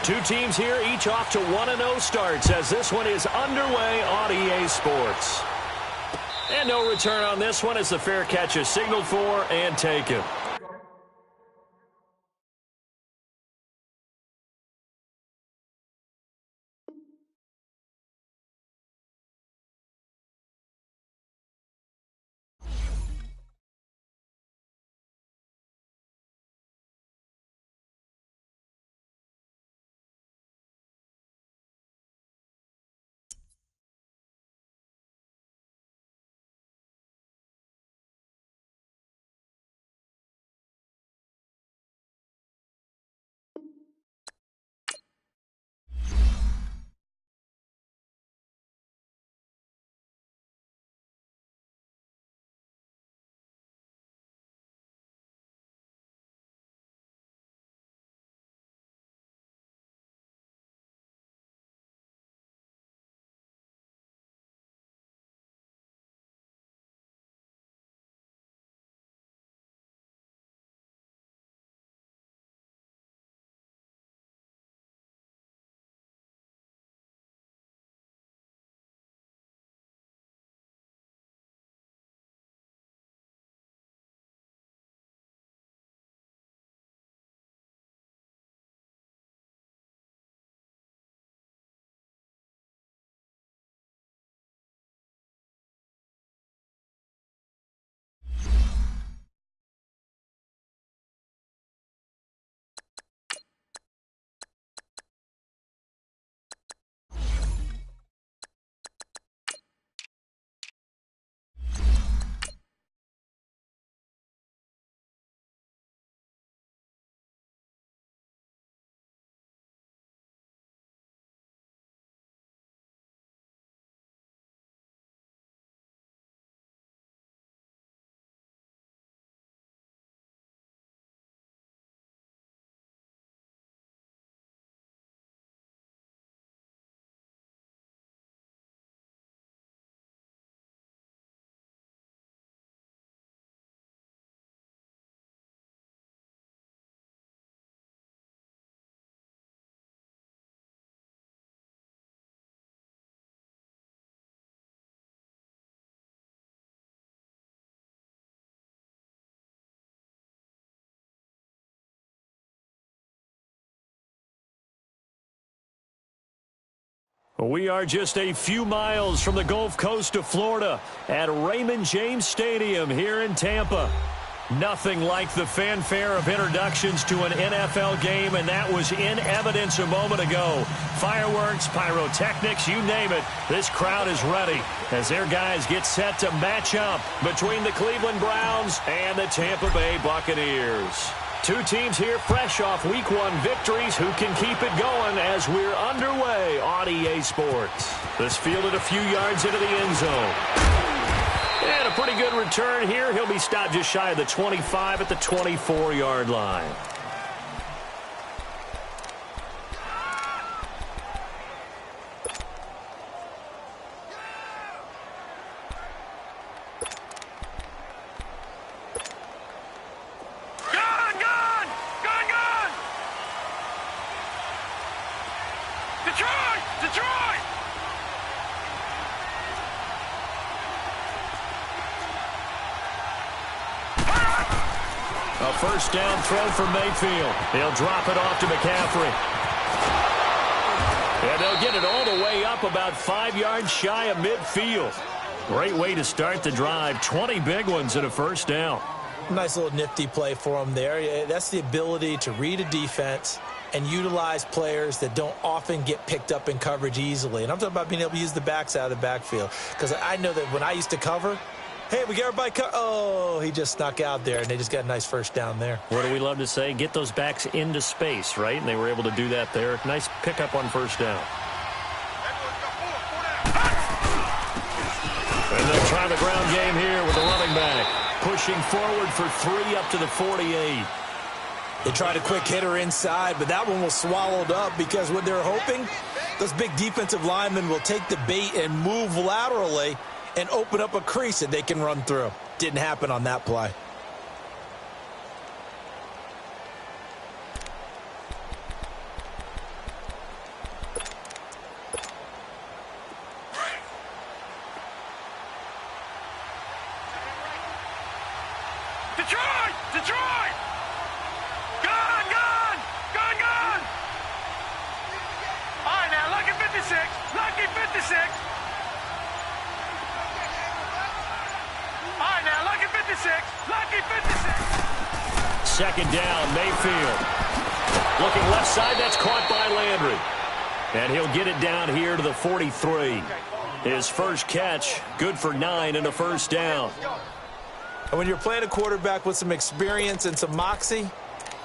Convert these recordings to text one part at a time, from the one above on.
Two teams here, each off to 1-0 starts as this one is underway on EA Sports. And no return on this one as the fair catch is signaled for and taken. We are just a few miles from the Gulf Coast of Florida at Raymond James Stadium here in Tampa. Nothing like the fanfare of introductions to an NFL game, and that was in evidence a moment ago. Fireworks, pyrotechnics, you name it. This crowd is ready as their guys get set to match up between the Cleveland Browns and the Tampa Bay Buccaneers. Two teams here fresh off Week 1 victories who can keep it going as we're underway on EA Sports. This fielded a few yards into the end zone. And a pretty good return here. He'll be stopped just shy of the 25 at the 24-yard line. A first down throw for Mayfield. He'll drop it off to McCaffrey. And they'll get it all the way up about 5 yards shy of midfield. Great way to start the drive. 20 big ones and a first down. Nice little nifty play for him there. That's the ability to read a defense and utilize players that don't often get picked up in coverage easily. And I'm talking about being able to use the backs out of the backfield. Because I know that when I used to cover, hey, we got everybody oh, he just snuck out there, and they just got a nice first down there. What do we love to say? Get those backs into space, right? And they were able to do that there. Nice pickup on first down. And they'll try the ground game here with the running back. Pushing forward for 3 up to the 48. They tried a quick hitter inside, but that one was swallowed up because what they're hoping, those big defensive linemen will take the bait and move laterally and open up a crease that they can run through. Didn't happen on that play. Detroit! Detroit! Gun! Gun! Gun! Gun! All right, now, lucky 56. Lucky 56. All right, now, lucky 56. Lucky 56. Second down, Mayfield. Looking left side, that's caught by Landry. And he'll get it down here to the 43. His first catch, good for 9 and a first down. And when you're playing a quarterback with some experience and some moxie,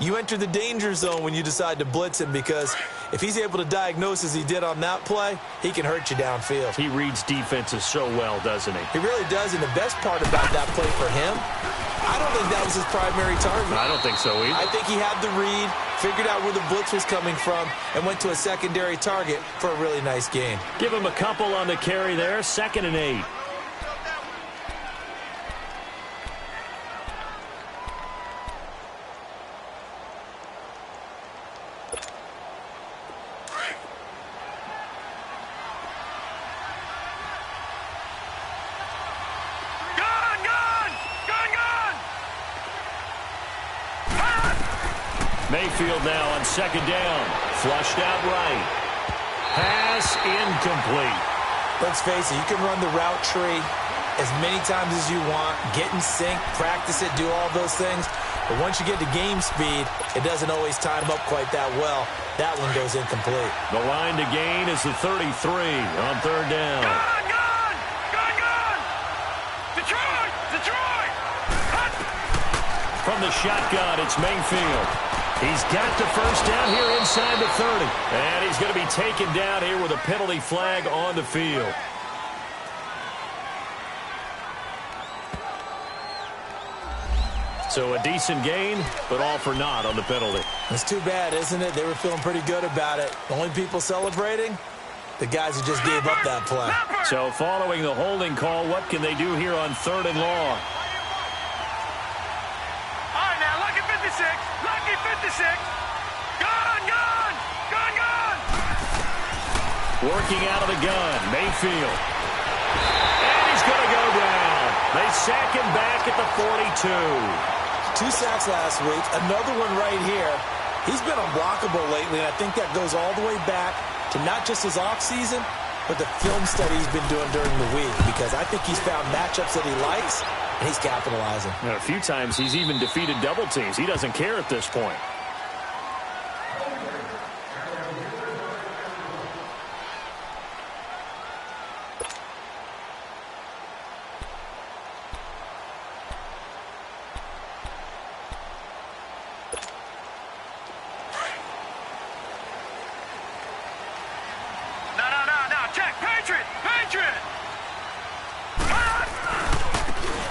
you enter the danger zone when you decide to blitz him, because if he's able to diagnose as he did on that play, he can hurt you downfield. He reads defenses so well, doesn't he? He really does, and the best part about that play for him, I don't think that was his primary target. I don't think so either. I think he had the read, figured out where the blitz was coming from, and went to a secondary target for a really nice gain. Give him a couple on the carry there, 2nd and 8. Mayfield now on 2nd down. Flushed out right. Pass incomplete. Let's face it, you can run the route tree as many times as you want, get in sync, practice it, do all those things. But once you get to game speed, it doesn't always time up quite that well. That one goes incomplete. The line to gain is the 33 on 3rd down. Gun! Gun! Gun! Gun! Detroit! Detroit! Hut! From the shotgun, it's Mayfield. He's got the first down here inside the 30. And he's going to be taken down here with a penalty flag on the field. So a decent gain, but all for naught on the penalty. It's too bad, isn't it? They were feeling pretty good about it. The only people celebrating, the guys who just gave up that play. So following the holding call, what can they do here on 3rd and long? All right, now, lucky 56. Lucky 56. Gun! Gun! Gun! Gun! Working out of the gun, Mayfield. And he's going to go down. They sack him back at the 42. 2 sacks last week, another one right here. He's been unblockable lately, and I think that goes all the way back to not just his offseason, but the film study he's been doing during the week, because I think he's found matchups that he likes, and he's capitalizing. A few times he's even defeated double teams. He doesn't care at this point.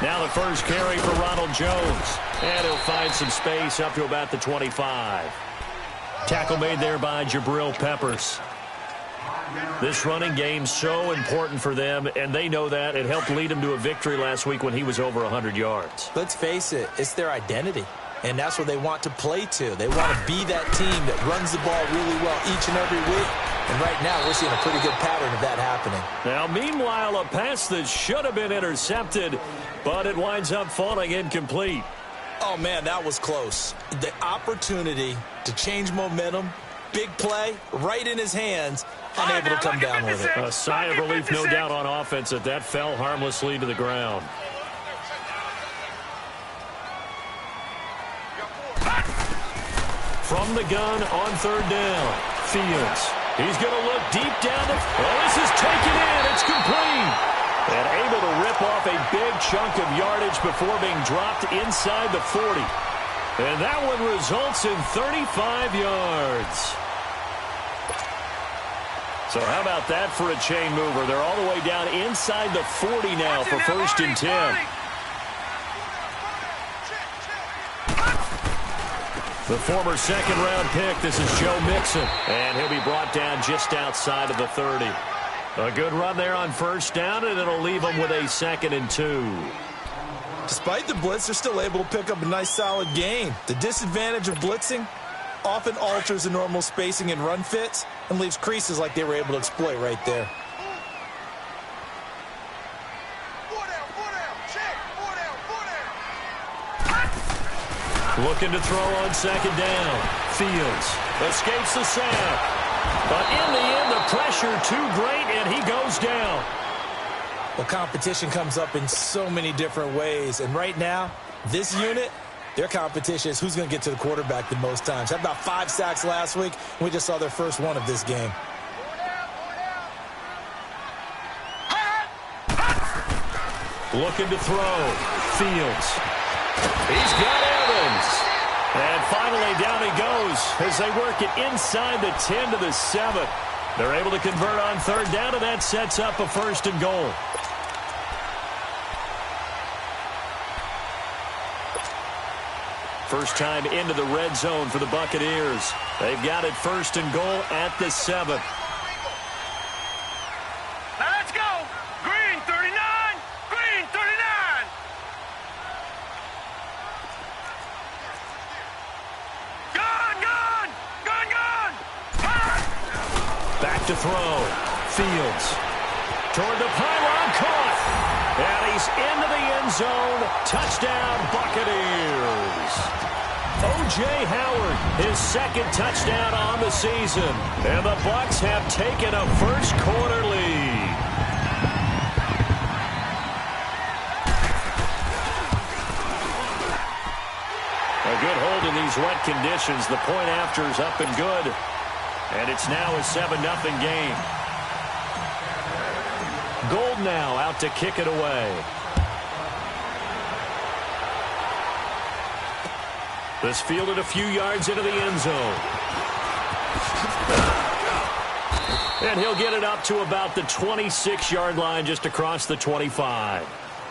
Now the first carry for Ronald Jones. And he'll find some space up to about the 25. Tackle made there by Jabril Peppers. This running game so important for them, and they know that. It helped lead them to a victory last week when he was over 100 yards. Let's face it, it's their identity, and that's what they want to play to. They want to be that team that runs the ball really well each and every week. And right now, we're seeing a pretty good pattern of that happening. Now, meanwhile, a pass that should have been intercepted, but it winds up falling incomplete. Oh, man, that was close. The opportunity to change momentum, big play, right in his hands, unable to come down with it. A sigh of relief, no doubt, on offense that that fell harmlessly to the ground. From the gun on 3rd down, Fields. He's going to look deep down the... Oh, this is taken in. It's complete. And able to rip off a big chunk of yardage before being dropped inside the 40. And that one results in 35 yards. So how about that for a chain mover? They're all the way down inside the 40 now for 1st and 10. The former 2nd-round pick, this is Joe Mixon. And he'll be brought down just outside of the 30. A good run there on 1st down, and it'll leave them with a 2nd and 2. Despite the blitz, they're still able to pick up a nice, solid gain. The disadvantage of blitzing often alters the normal spacing and run fits and leaves creases like they were able to exploit right there. Looking to throw on second down. Fields escapes the sack. But in the end, the pressure too great, and he goes down. Well, competition comes up in so many different ways. And right now, this unit, their competition is who's going to get to the quarterback the most times. Had about 5 sacks last week, and we just saw their first one of this game. Looking to throw. Fields. He's got Evans. And finally, down he goes as they work it inside the 10 to the 7. They're able to convert on third down, and that sets up a 1st and goal. First time into the red zone for the Buccaneers. They've got it 1st and goal at the 7. Now let's go. Green 39. Green 39. Gun, gun. Gun, gun. Back to throw. Fields. Toward the pylon, caught. And he's into the end zone. Touchdown, Buccaneers. O.J. Howard, his 2nd touchdown on the season. And the Bucs have taken a first-quarter lead. A good hold in these wet conditions. The point after is up and good. And it's now a 7-0 game. Gold now out to kick it away. This fielded a few yards into the end zone. And he'll get it up to about the 26-yard line just across the 25.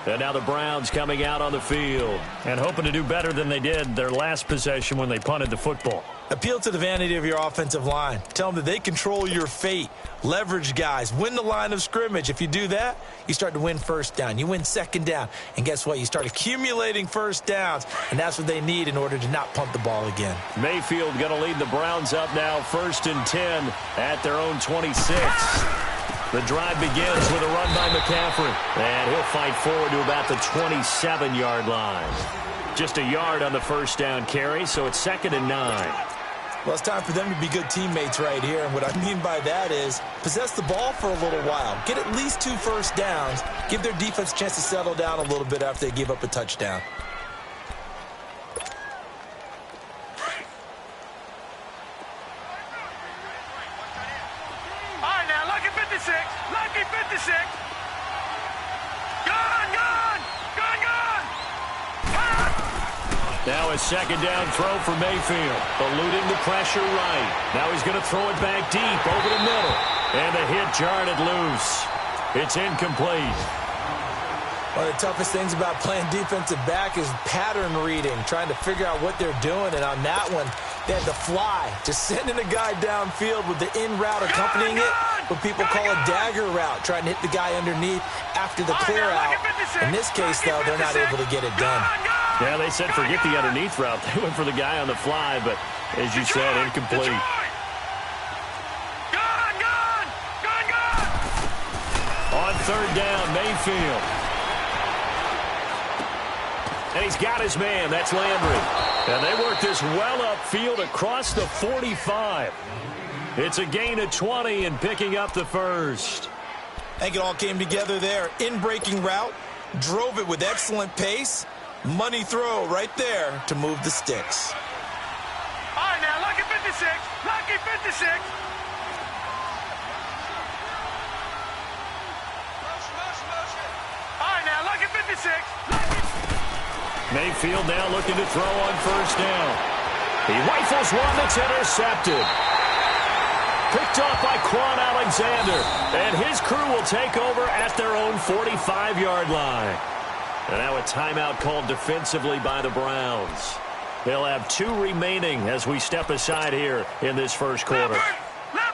And now the Browns coming out on the field and hoping to do better than they did their last possession when they punted the football. Appeal to the vanity of your offensive line. Tell them that they control your fate. Leverage guys. Win the line of scrimmage. If you do that, you start to win first down. You win second down. And guess what? You start accumulating first downs. And that's what they need in order to not punt the ball again. Mayfield going to lead the Browns up now 1st and 10 at their own 26. The drive begins with a run by McCaffrey. And he'll fight forward to about the 27-yard line. Just a yard on the first down carry, so it's 2nd and 9. Well, it's time for them to be good teammates right here. And what I mean by that is possess the ball for a little while. Get at least 2 first downs. Give their defense a chance to settle down a little bit after they give up a touchdown. All right, now, lucky 56. Lucky 56. Gun, gun. Gun, gun. Now a 2nd down throw for Mayfield. Eluding the pressure right. Now he's going to throw it back deep over the middle. And the hit jarred it loose. It's incomplete. One of the toughest things about playing defensive back is pattern reading, trying to figure out what they're doing. And on that one, they had to fly, just sending a guy downfield with the in route accompanying it, what people call a dagger route, trying to hit the guy underneath after the clear out. In this case, though, they're not able to get it done. Yeah, they said forget the underneath route. They went for the guy on the fly, but as you said, incomplete. Gun, gun. Gun, gun. On 3rd down, Mayfield. And he's got his man. That's Landry. And they work this well upfield across the 45. It's a gain of 20 and picking up the 1st. I think it all came together there. In-breaking route, drove it with excellent pace. Money throw right there to move the sticks. All right, now, lucky 56. Lucky 56. All right, now, lucky 56. Mayfield now looking to throw on 1st down. He rifles one that's intercepted. Picked off by Quan Alexander. And his crew will take over at their own 45-yard line. And now a timeout called defensively by the Browns. They'll have 2 remaining as we step aside here in this 1st quarter.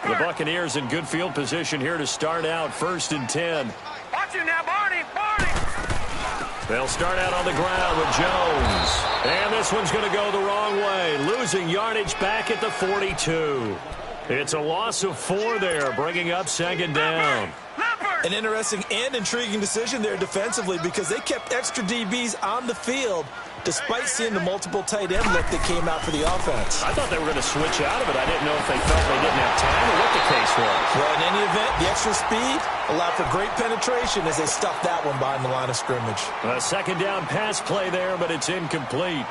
The Buccaneers in good field position here to start out 1st and 10. Watch it now, Barney. Barney. They'll start out on the ground with Jones. And this one's going to go the wrong way, losing yardage back at the 42. It's a loss of 4 there, bringing up 2nd down. An interesting and intriguing decision there defensively because they kept extra DBs on the field despite seeing the multiple tight end look that came out for the offense. I thought they were going to switch out of it. I didn't know if they felt they didn't have time or what the case was. Well, in any event, the extra speed allowed for great penetration as they stuffed that one behind the line of scrimmage. A second down pass play there, but it's incomplete.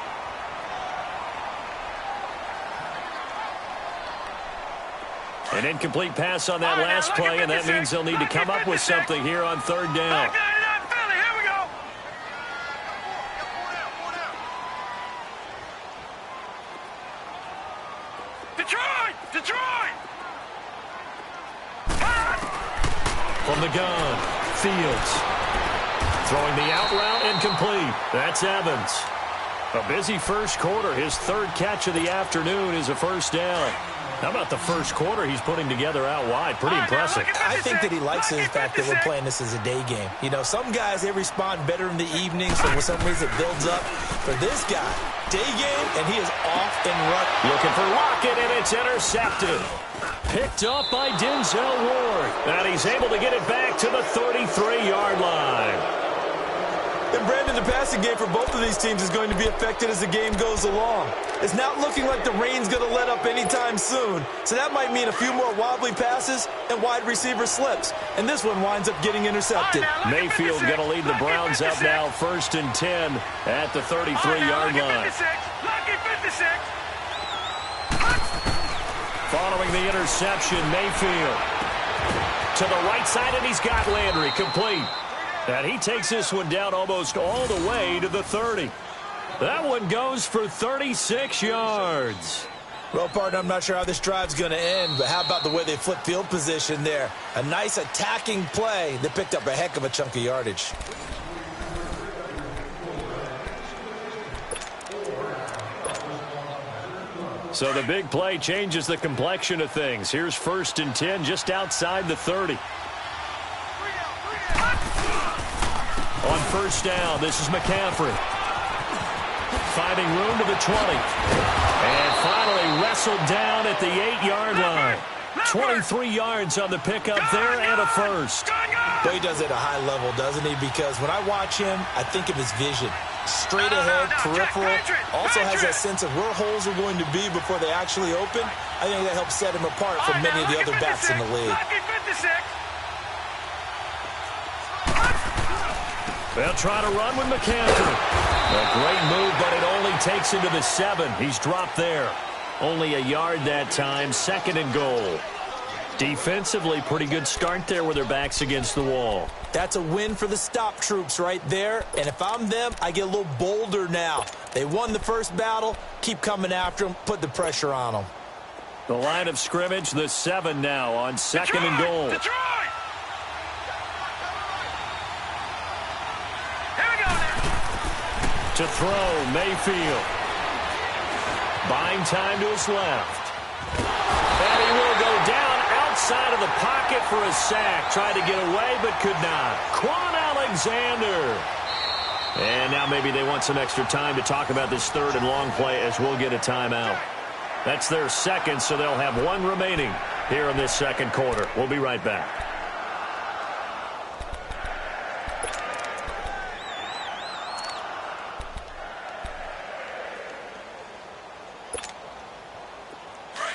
An incomplete pass on that last play, and that means they'll need to come up with something here on third down. Detroit! From the gun, Fields. Throwing the out route, incomplete. That's Evans. A busy first quarter. His third catch of the afternoon is a first down. How about the first quarter he's putting together out wide? Pretty impressive. I think that he likes the fact that we're playing this as a day game. You know, some guys, they respond better in the evenings, so for some reason it builds up. For this guy, day game, and he is off and running. Looking for Lockett, and it's intercepted. Picked up by Denzel Ward. And he's able to get it back to the 33-yard line. And Brandon, the passing game for both of these teams is going to be affected as the game goes along. It's not looking like the rain's going to let up anytime soon. So that might mean a few more wobbly passes and wide receiver slips. And this one winds up getting intercepted. Mayfield going to lead the Browns up now, 1st and 10 at the 33-yard line. Following the interception, Mayfield to the right side, and he's got Landry complete. And he takes this one down almost all the way to the 30. That one goes for 36 yards. Well, partner, I'm not sure how this drive's going to end, but how about the way they flip field position there? A nice attacking play that picked up a heck of a chunk of yardage. So the big play changes the complexion of things. Here's 1st and 10 just outside the 30. On first down, this is McCaffrey. Finding room to the 20. And finally wrestled down at the 8-yard line. 23 yards on the pickup there and a first. But he does it at a high level, doesn't he? Because when I watch him, I think of his vision. Straight ahead, peripheral. Also has that sense of where holes are going to be before they actually open. I think that helps set him apart from many of the other backs in the league. They'll try to run with McCaffrey. A great move, but it only takes him to the 7. He's dropped there. Only a yard that time, 2nd and goal. Defensively, pretty good start there with their backs against the wall. That's a win for the stop troops right there. And if I'm them, I get a little bolder now. They won the first battle. Keep coming after them. Put the pressure on them. The line of scrimmage, the 7 now on 2nd and goal. Detroit! Here we go now. To throw, Mayfield. Buying time to his left. And he will go down outside of the pocket for a sack. Tried to get away, but could not. Quan Alexander. And now maybe they want some extra time to talk about this 3rd and long play as we'll get a timeout. That's their 2nd, so they'll have 1 remaining here in this 2nd quarter. We'll be right back.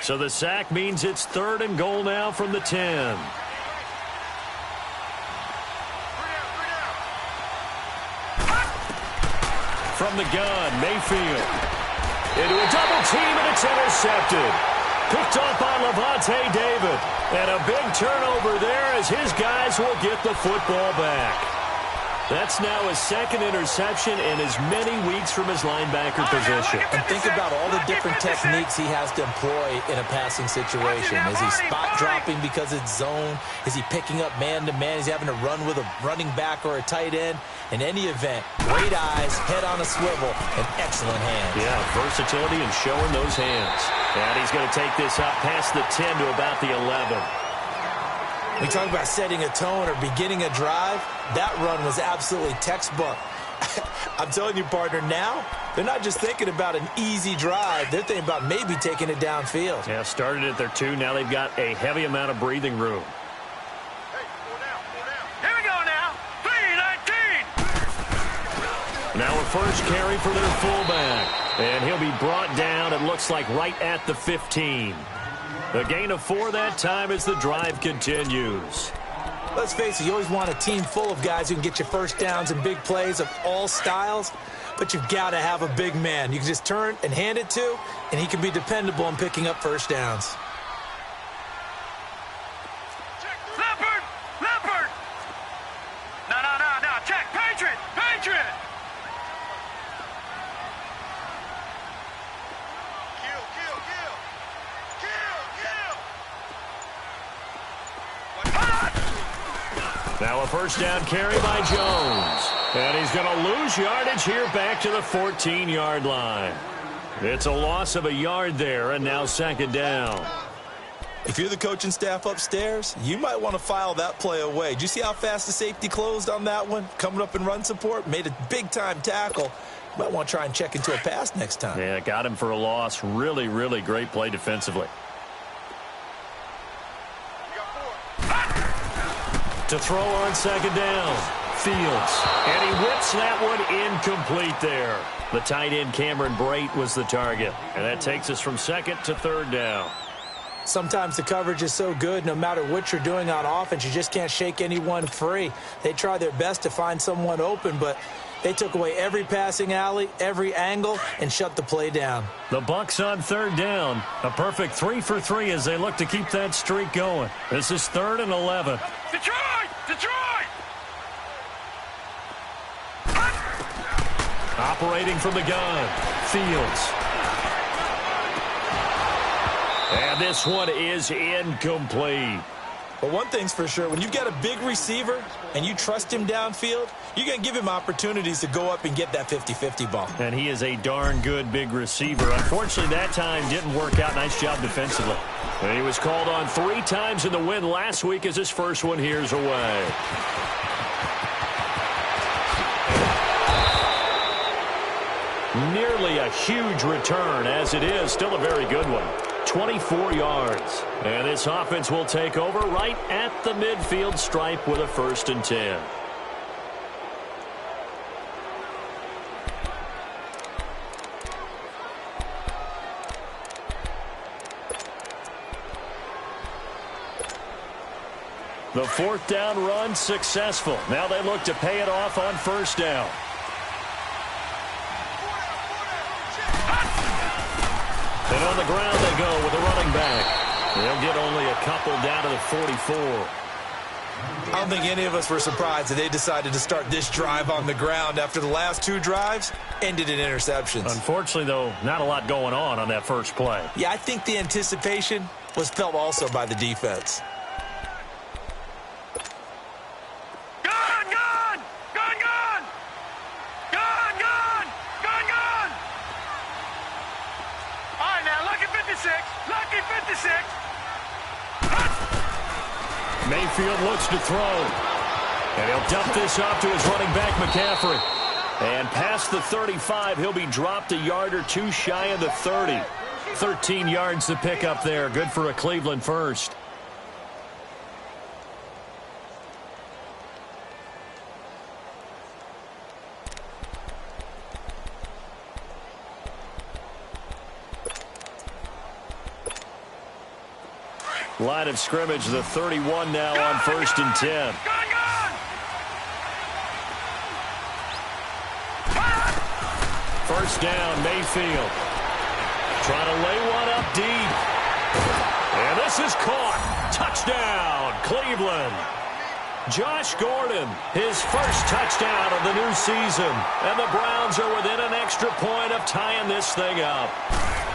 So the sack means it's 3rd and goal now from the 10. From the gun, Mayfield. Into a double team, and it's intercepted. Picked off by Levante David. And a big turnover there as his guys will get the football back. That's now his 2nd interception in as many weeks from his linebacker position. And think about all the different techniques he has to employ in a passing situation. Is he spot dropping because it's zone? Is he picking up man-to-man? Is he having to run with a running back or a tight end? In any event, great eyes, head on a swivel, and excellent hands. Yeah, versatility and showing those hands. And he's going to take this up past the 10 to about the 11. We talk about setting a tone or beginning a drive. That run was absolutely textbook. I'm telling you, partner, now they're not just thinking about an easy drive. They're thinking about maybe taking it downfield. Yeah, started at their 2. Now they've got a heavy amount of breathing room. Now a first carry for their fullback. And he'll be brought down, it looks like, right at the 15. The gain of 4 that time as the drive continues. Let's face it, you always want a team full of guys who can get you first downs and big plays of all styles, but you've got to have a big man you can just turn and hand it to, and he can be dependable in picking up first downs. Leopard! Leopard! No, check! Patriot! Patriot! Now a first down carry by Jones. And he's going to lose yardage here back to the 14-yard line. It's a loss of a yard there, and now second down. If you're the coaching staff upstairs, you might want to file that play away. Did you see how fast the safety closed on that one? Coming up in run support, made a big-time tackle. You might want to try and check into a pass next time. Yeah, got him for a loss. Really, really great play defensively. To throw on second down, Fields. And he whips that one incomplete there. The tight end, Cameron Brate, was the target. And that takes us from second to third down. Sometimes the coverage is so good, no matter what you're doing on offense, you just can't shake anyone free. They try their best to find someone open, but they took away every passing alley, every angle, and shut the play down. The Bucs on third down. A perfect 3 for 3 as they look to keep that streak going. This is 3rd and 11. Detroit! Detroit! Operating from the gun, Fields. And this one is incomplete. But one thing's for sure, when you've got a big receiver and you trust him downfield, you're going to give him opportunities to go up and get that 50-50 ball. And he is a darn good big receiver. Unfortunately, that time didn't work out. Nice job defensively. And he was called on 3 times in the win last week as his first one here's away. Nearly a huge return as it is. Still a very good one. 24 yards. And this offense will take over right at the midfield stripe with a 1st and 10. The 4th down run successful. Now they look to pay it off on 1st down. And on the ground they go with a running back. They'll get only a couple down to the 44. I don't think any of us were surprised that they decided to start this drive on the ground after the last 2 drives ended in interceptions. Unfortunately, though, not a lot going on that first play. Yeah, I think the anticipation was felt also by the defense. Lucky 56. Mayfield looks to throw. And he'll dump this off to his running back, McCaffrey. And past the 35, he'll be dropped a yard or 2 shy of the 30. 13 yards to pick up there. Good for a Cleveland first. Line of scrimmage, the 31 now on 1st and 10. First down, Mayfield. Trying to lay one up deep. And this is caught. Touchdown, Cleveland. Josh Gordon, his first touchdown of the new season. And the Browns are within an extra point of tying this thing up.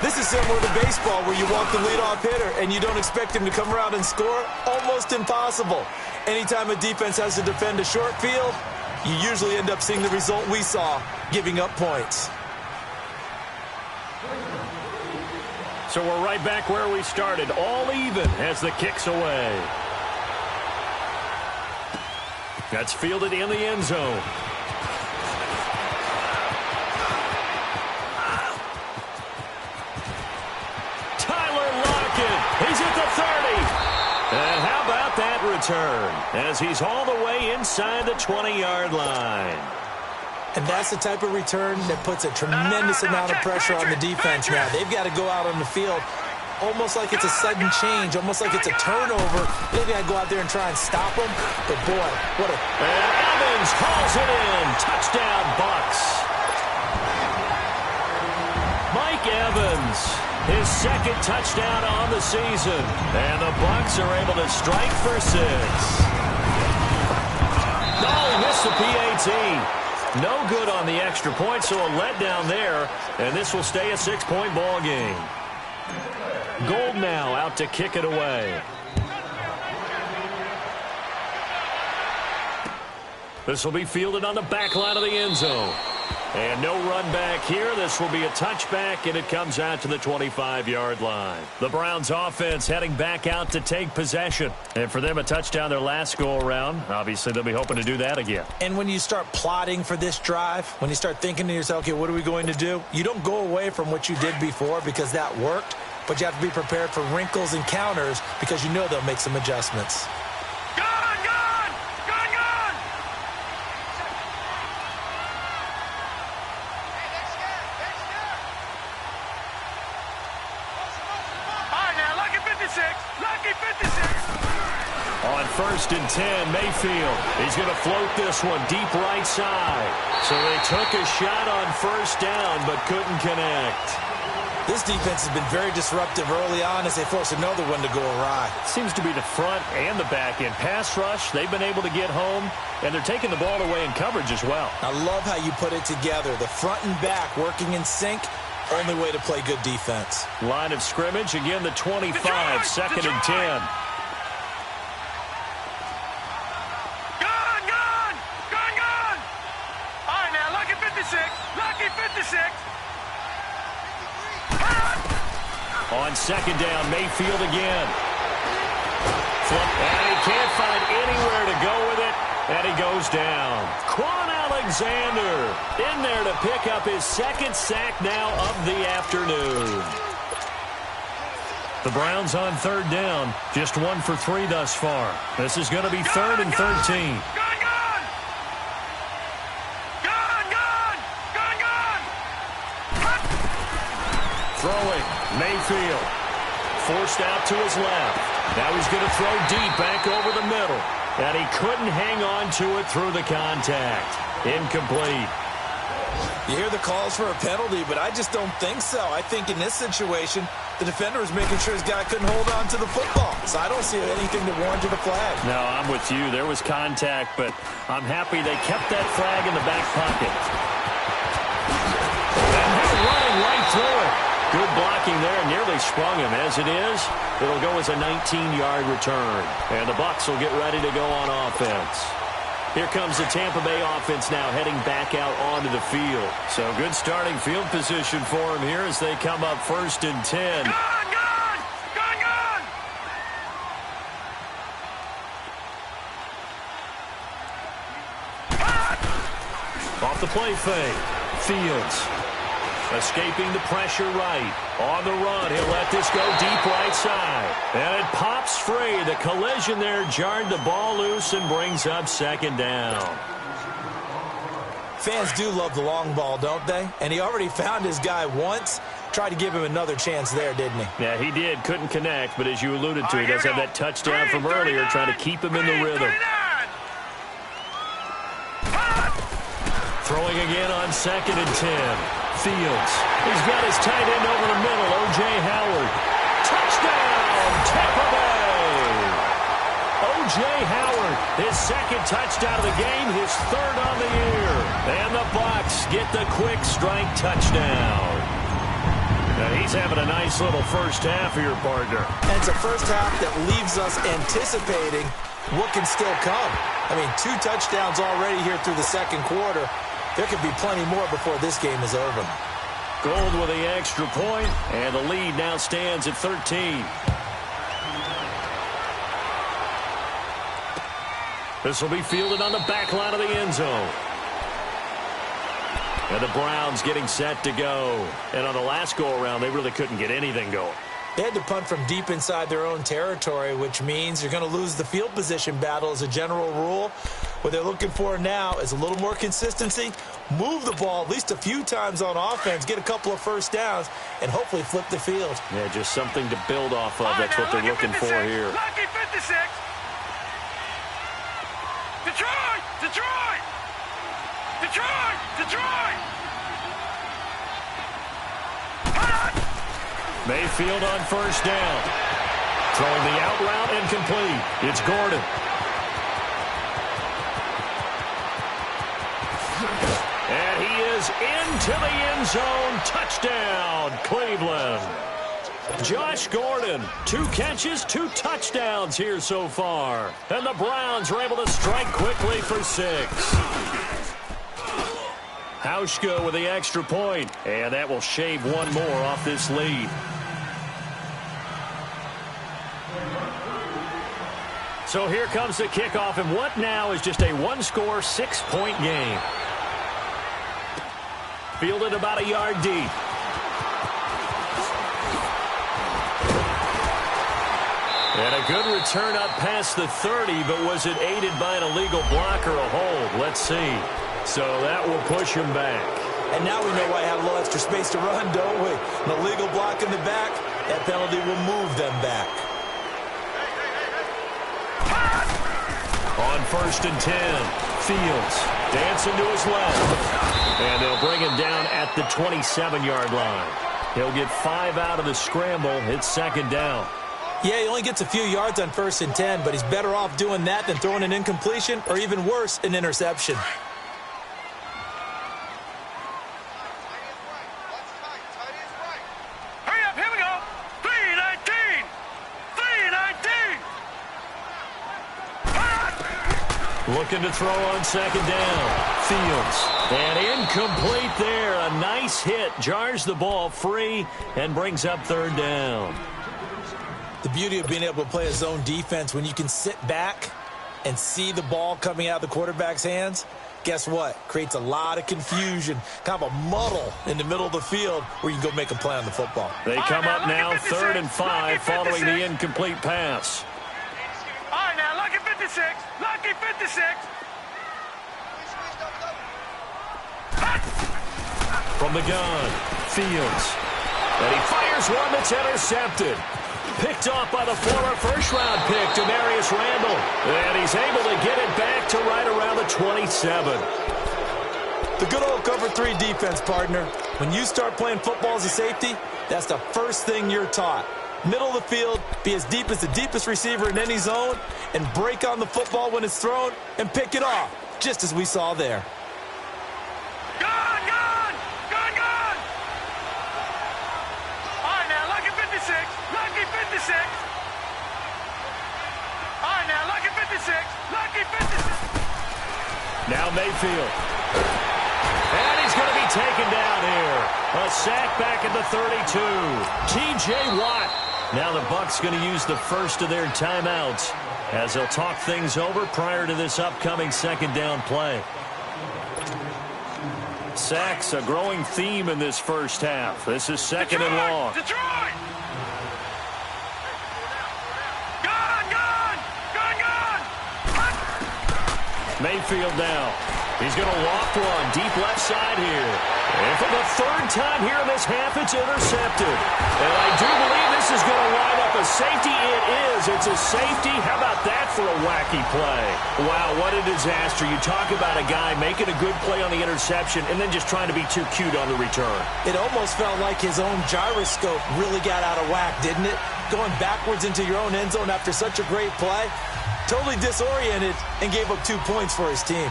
This is similar to baseball where you want the leadoff hitter and you don't expect him to come around and score. Almost impossible. Anytime a defense has to defend a short field, you usually end up seeing the result we saw, giving up points. So we're right back where we started, all even as the kick's away. That's fielded in the end zone. He's at the 30. And how about that return as he's all the way inside the 20-yard line. And that's the type of return that puts a tremendous amount of pressure on the defense now. They've got to go out on the field almost like it's a sudden change, almost like it's a turnover. They've got to go out there and try and stop them. But, boy, what a... And Evans hauls it in. Touchdown, Bucs. Mike Evans, his second touchdown on the season. And the Bucs are able to strike for 6. No, he missed the PAT. No good on the extra point, so a letdown there. And this will stay a 6-point ball game. Gold now out to kick it away. This will be fielded on the back line of the end zone. And no run back here. This will be a touchback, and it comes out to the 25-yard line. The Browns offense heading back out to take possession. And for them, a touchdown their last go-around. Obviously, they'll be hoping to do that again. And when you start plotting for this drive, when you start thinking to yourself, okay, what are we going to do? You don't go away from what you did before because that worked, but you have to be prepared for wrinkles and counters because you know they'll make some adjustments. On 1st and 10, Mayfield. He's going to float this one deep right side. So they took a shot on 1st down, but couldn't connect. This defense has been very disruptive early on as they force another one to go awry. Seems to be the front and the back end. Pass rush, they've been able to get home, and they're taking the ball away in coverage as well. I love how you put it together. The front and back working in sync. Only way to play good defense. Line of scrimmage, again the 25, 2nd and 10. On 2nd down, Mayfield again. And he can't find anywhere to go with it, and he goes down. Quan Alexander in there to pick up his 2nd sack now of the afternoon. The Browns on 3rd down, just 1 for 3 thus far. This is going to be 3rd and 13. Throwing, Mayfield, forced out to his left. Now he's going to throw deep back over the middle. And he couldn't hang on to it through the contact. Incomplete. You hear the calls for a penalty, but I just don't think so. I think in this situation, the defender was making sure his guy couldn't hold on to the football. So I don't see anything that warranted a flag. No, I'm with you. There was contact, but I'm happy they kept that flag in the back pocket. And they're running right through it. Good blocking there, nearly sprung him. As it is, it'll go as a 19-yard return. And the Bucs will get ready to go on offense. Here comes the Tampa Bay offense now heading back out onto the field. So good starting field position for them here as they come up 1st and 10. Off the play fake. Fields. Escaping the pressure right. On the run, he'll let this go deep right side. And it pops free. The collision there jarred the ball loose and brings up 2nd down. Fans do love the long ball, don't they? And he already found his guy once. Tried to give him another chance there, didn't he? Yeah, he did. Couldn't connect, but as you alluded to, he does have that touchdown from earlier, trying to keep him in the rhythm. Throwing again on 2nd and 10. Fields. He's got his tight end over the middle, O.J. Howard. Touchdown, Tampa Bay! O.J. Howard, his 2nd touchdown of the game, his 3rd on the year. And the Bucs get the quick strike touchdown. Now he's having a nice little first half here, partner. And it's a first half that leaves us anticipating what can still come. I mean, 2 touchdowns already here through the 2nd quarter. There could be plenty more before this game is over. Gold with the extra point, and the lead now stands at 13. This will be fielded on the back line of the end zone. And the Browns getting set to go. And on the last go-around, they really couldn't get anything going. They had to punt from deep inside their own territory, which means you're going to lose the field position battle as a general rule. What they're looking for now is a little more consistency, move the ball at least a few times on offense, get a couple of first downs, and hopefully flip the field. Yeah, just something to build off of. That's what they're looking for here. Lucky 56. Detroit! Detroit! Detroit! Detroit! Mayfield on first down. Throwing the out route incomplete. It's Gordon. And he is into the end zone. Touchdown, Cleveland. Josh Gordon, 2 catches, 2 touchdowns here so far. And the Browns are able to strike quickly for 6. Hauschka with the extra point. And that will shave one more off this lead. So here comes the kickoff, and what now is just a one-score, 6-point game. Fielded about a yard deep. And a good return up past the 30, but was it aided by an illegal block or a hold? Let's see. So that will push him back. And now we know why I have a little extra space to run, don't we? An illegal block in the back, that penalty will move them back. On first and 10, Fields dancing to his left. And they'll bring him down at the 27-yard line. He'll get 5 out of the scramble. It's second down. Yeah, he only gets a few yards on first and 10, but he's better off doing that than throwing an incompletion or even worse, an interception. Hurry up, here we go. 3-19. 3-19. Looking to throw on second down. Fields. And incomplete there. A nice hit. Jars the ball free and brings up third down. The beauty of being able to play a zone defense when you can sit back and see the ball coming out of the quarterback's hands, guess what? Creates a lot of confusion, kind of a muddle in the middle of the field where you can go make a play on the football. They come up now 3rd and 5 following the incomplete pass. All right, now, lucky 56. Lucky 56. From the gun, Fields. And he fires one that's intercepted. Picked off by the former first-round pick, Demarius Randall. And he's able to get it back to right around the 27. The good old cover 3 defense, partner. When you start playing football as a safety, that's the first thing you're taught. Middle of the field, be as deep as the deepest receiver in any zone, and break on the football when it's thrown and pick it off, just as we saw there. Gone, gone, gone, gone. All right, now, lucky 56. Lucky 56. All right, now, lucky 56. Lucky 56. Now Mayfield. And he's going to be taken down here. A sack back at the 32. T.J. Watt. Now the Bucs going to use the first of their timeouts as they'll talk things over prior to this upcoming second down play. Sacks, a growing theme in this first half. This is second and long. Detroit! Gone, gone, gone, gone. Mayfield now. He's going to loft one deep left side here. And for the 3rd time here in this half, it's intercepted. And I do believe this is going to line up a safety. It is. It's a safety. How about that for a wacky play? Wow, what a disaster. You talk about a guy making a good play on the interception and then just trying to be too cute on the return. It almost felt like his own gyroscope really got out of whack, didn't it? Going backwards into your own end zone after such a great play. Totally disoriented and gave up 2 points for his team.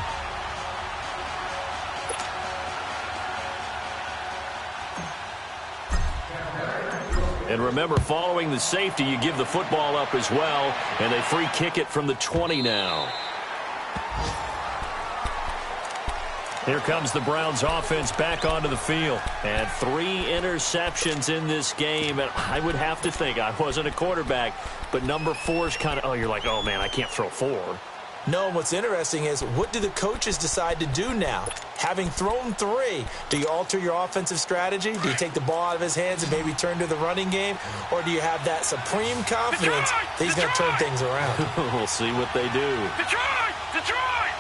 And remember, following the safety, you give the football up as well, and they free kick it from the 20 now. Here comes the Browns offense back onto the field. And 3 interceptions in this game. And I would have to think, I wasn't a quarterback, but number 4 is kind of, you're like, oh, man, I can't throw 4. No, and what's interesting is, what do the coaches decide to do now? Having thrown 3, do you alter your offensive strategy? Do you take the ball out of his hands and maybe turn to the running game? Or do you have that supreme confidence that he's going to turn things around? We'll see what they do. Detroit! Detroit!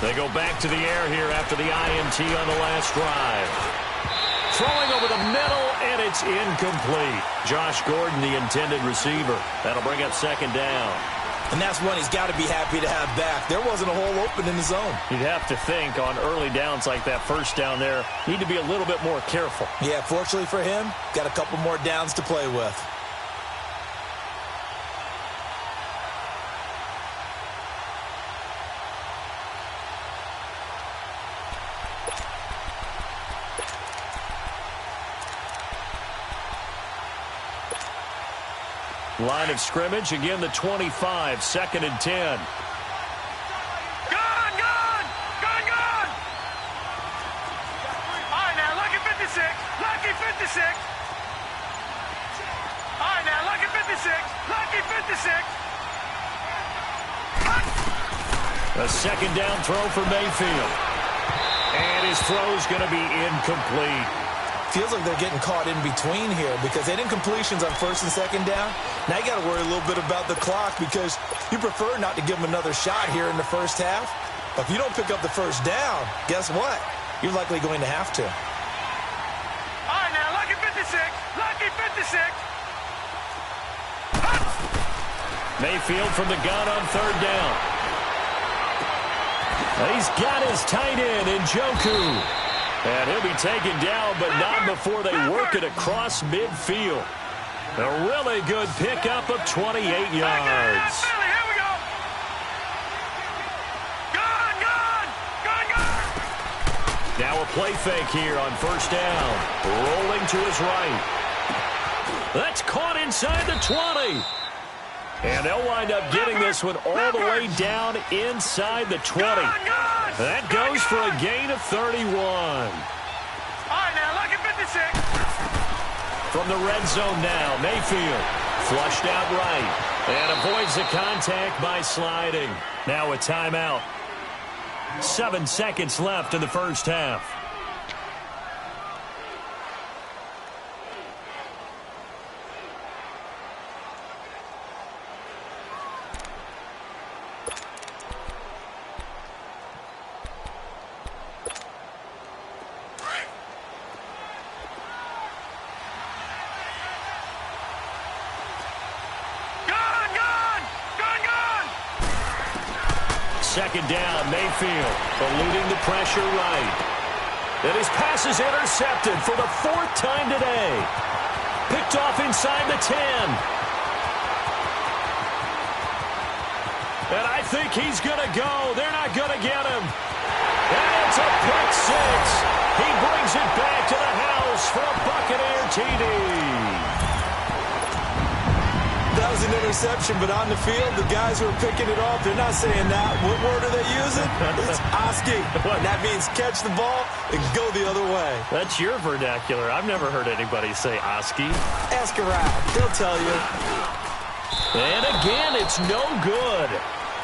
They go back to the air here after the INT on the last drive. Throwing over the middle, and it's incomplete. Josh Gordon, the intended receiver. That'll bring up second down. And that's one he's got to be happy to have back. There wasn't a hole open in the zone. You'd have to think on early downs like that first down there, need to be a little bit more careful. Yeah, fortunately for him, got a couple more downs to play with. Line of scrimmage, again the 25, 2nd and 10. Gone! Gone! All right, now, lucky 56. Lucky 56. All right, now, lucky 56. Lucky 56. A second down throw for Mayfield. And his throw's going to be incomplete. Feels like they're getting caught in between here because they didn't completions on 1st and 2nd down. Now you got to worry a little bit about the clock because you prefer not to give them another shot here in the first half. But if you don't pick up the first down, guess what? You're likely going to have to. All right, now, lucky 56. Lucky 56. Mayfield from the gun on 3rd down. He's got his tight end in Njoku. And he'll be taken down, but not before they work it across midfield. A really good pickup of 28 yards. Here we go. Gone! Now a play fake here on 1st down. Rolling to his right. That's caught inside the 20. And they'll wind up getting this one all the way down inside the 20. That goes for a gain of 31. All right, now, lucky 56. From the red zone now, Mayfield flushed out right and avoids the contact by sliding. Now a timeout. 7 seconds left in the first half. Second down, Mayfield eluding the pressure right. And his pass is intercepted for the 4th time today. Picked off inside the 10. And I think he's going to go. They're not going to get him. And it's a pick 6. He brings it back to the house for a Buccaneer TD. That was an interception, but on the field, the guys who are picking it off, they're not saying that. What word are they using? It's Oski. That means catch the ball and go the other way. That's your vernacular. I've never heard anybody say Oski. Ask around. They'll tell you. And again, it's no good.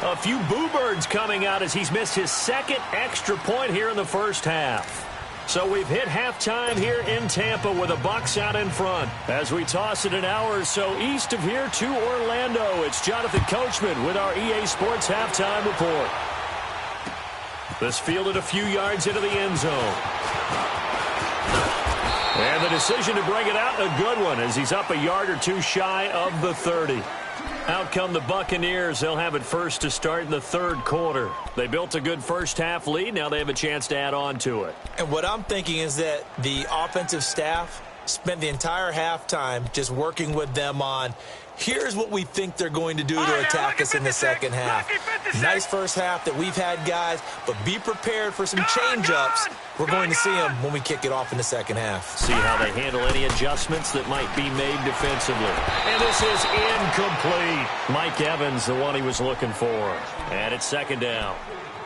A few boo birds coming out as he's missed his 2nd extra point here in the first half. So we've hit halftime here in Tampa with the Bucs out in front. As we toss it an hour or so east of here to Orlando, it's Jonathan Coachman with our EA Sports Halftime Report. This fielded a few yards into the end zone. And the decision to bring it out, a good one, as he's up a yard or two shy of the 30. Out come the Buccaneers. They'll have it first to start in the 3rd quarter. They built a good first half lead. Now they have a chance to add on to it. And what I'm thinking is that the offensive staff spent the entire halftime just working with them on, here's what we think they're going to do to attack us in the second half. Nice first half that we've had, guys, but be prepared for some change-ups. We're going to see them when we kick it off in the second half. See how they handle any adjustments that might be made defensively. And this is incomplete. Mike Evans, the one he was looking for. And it's 2nd down.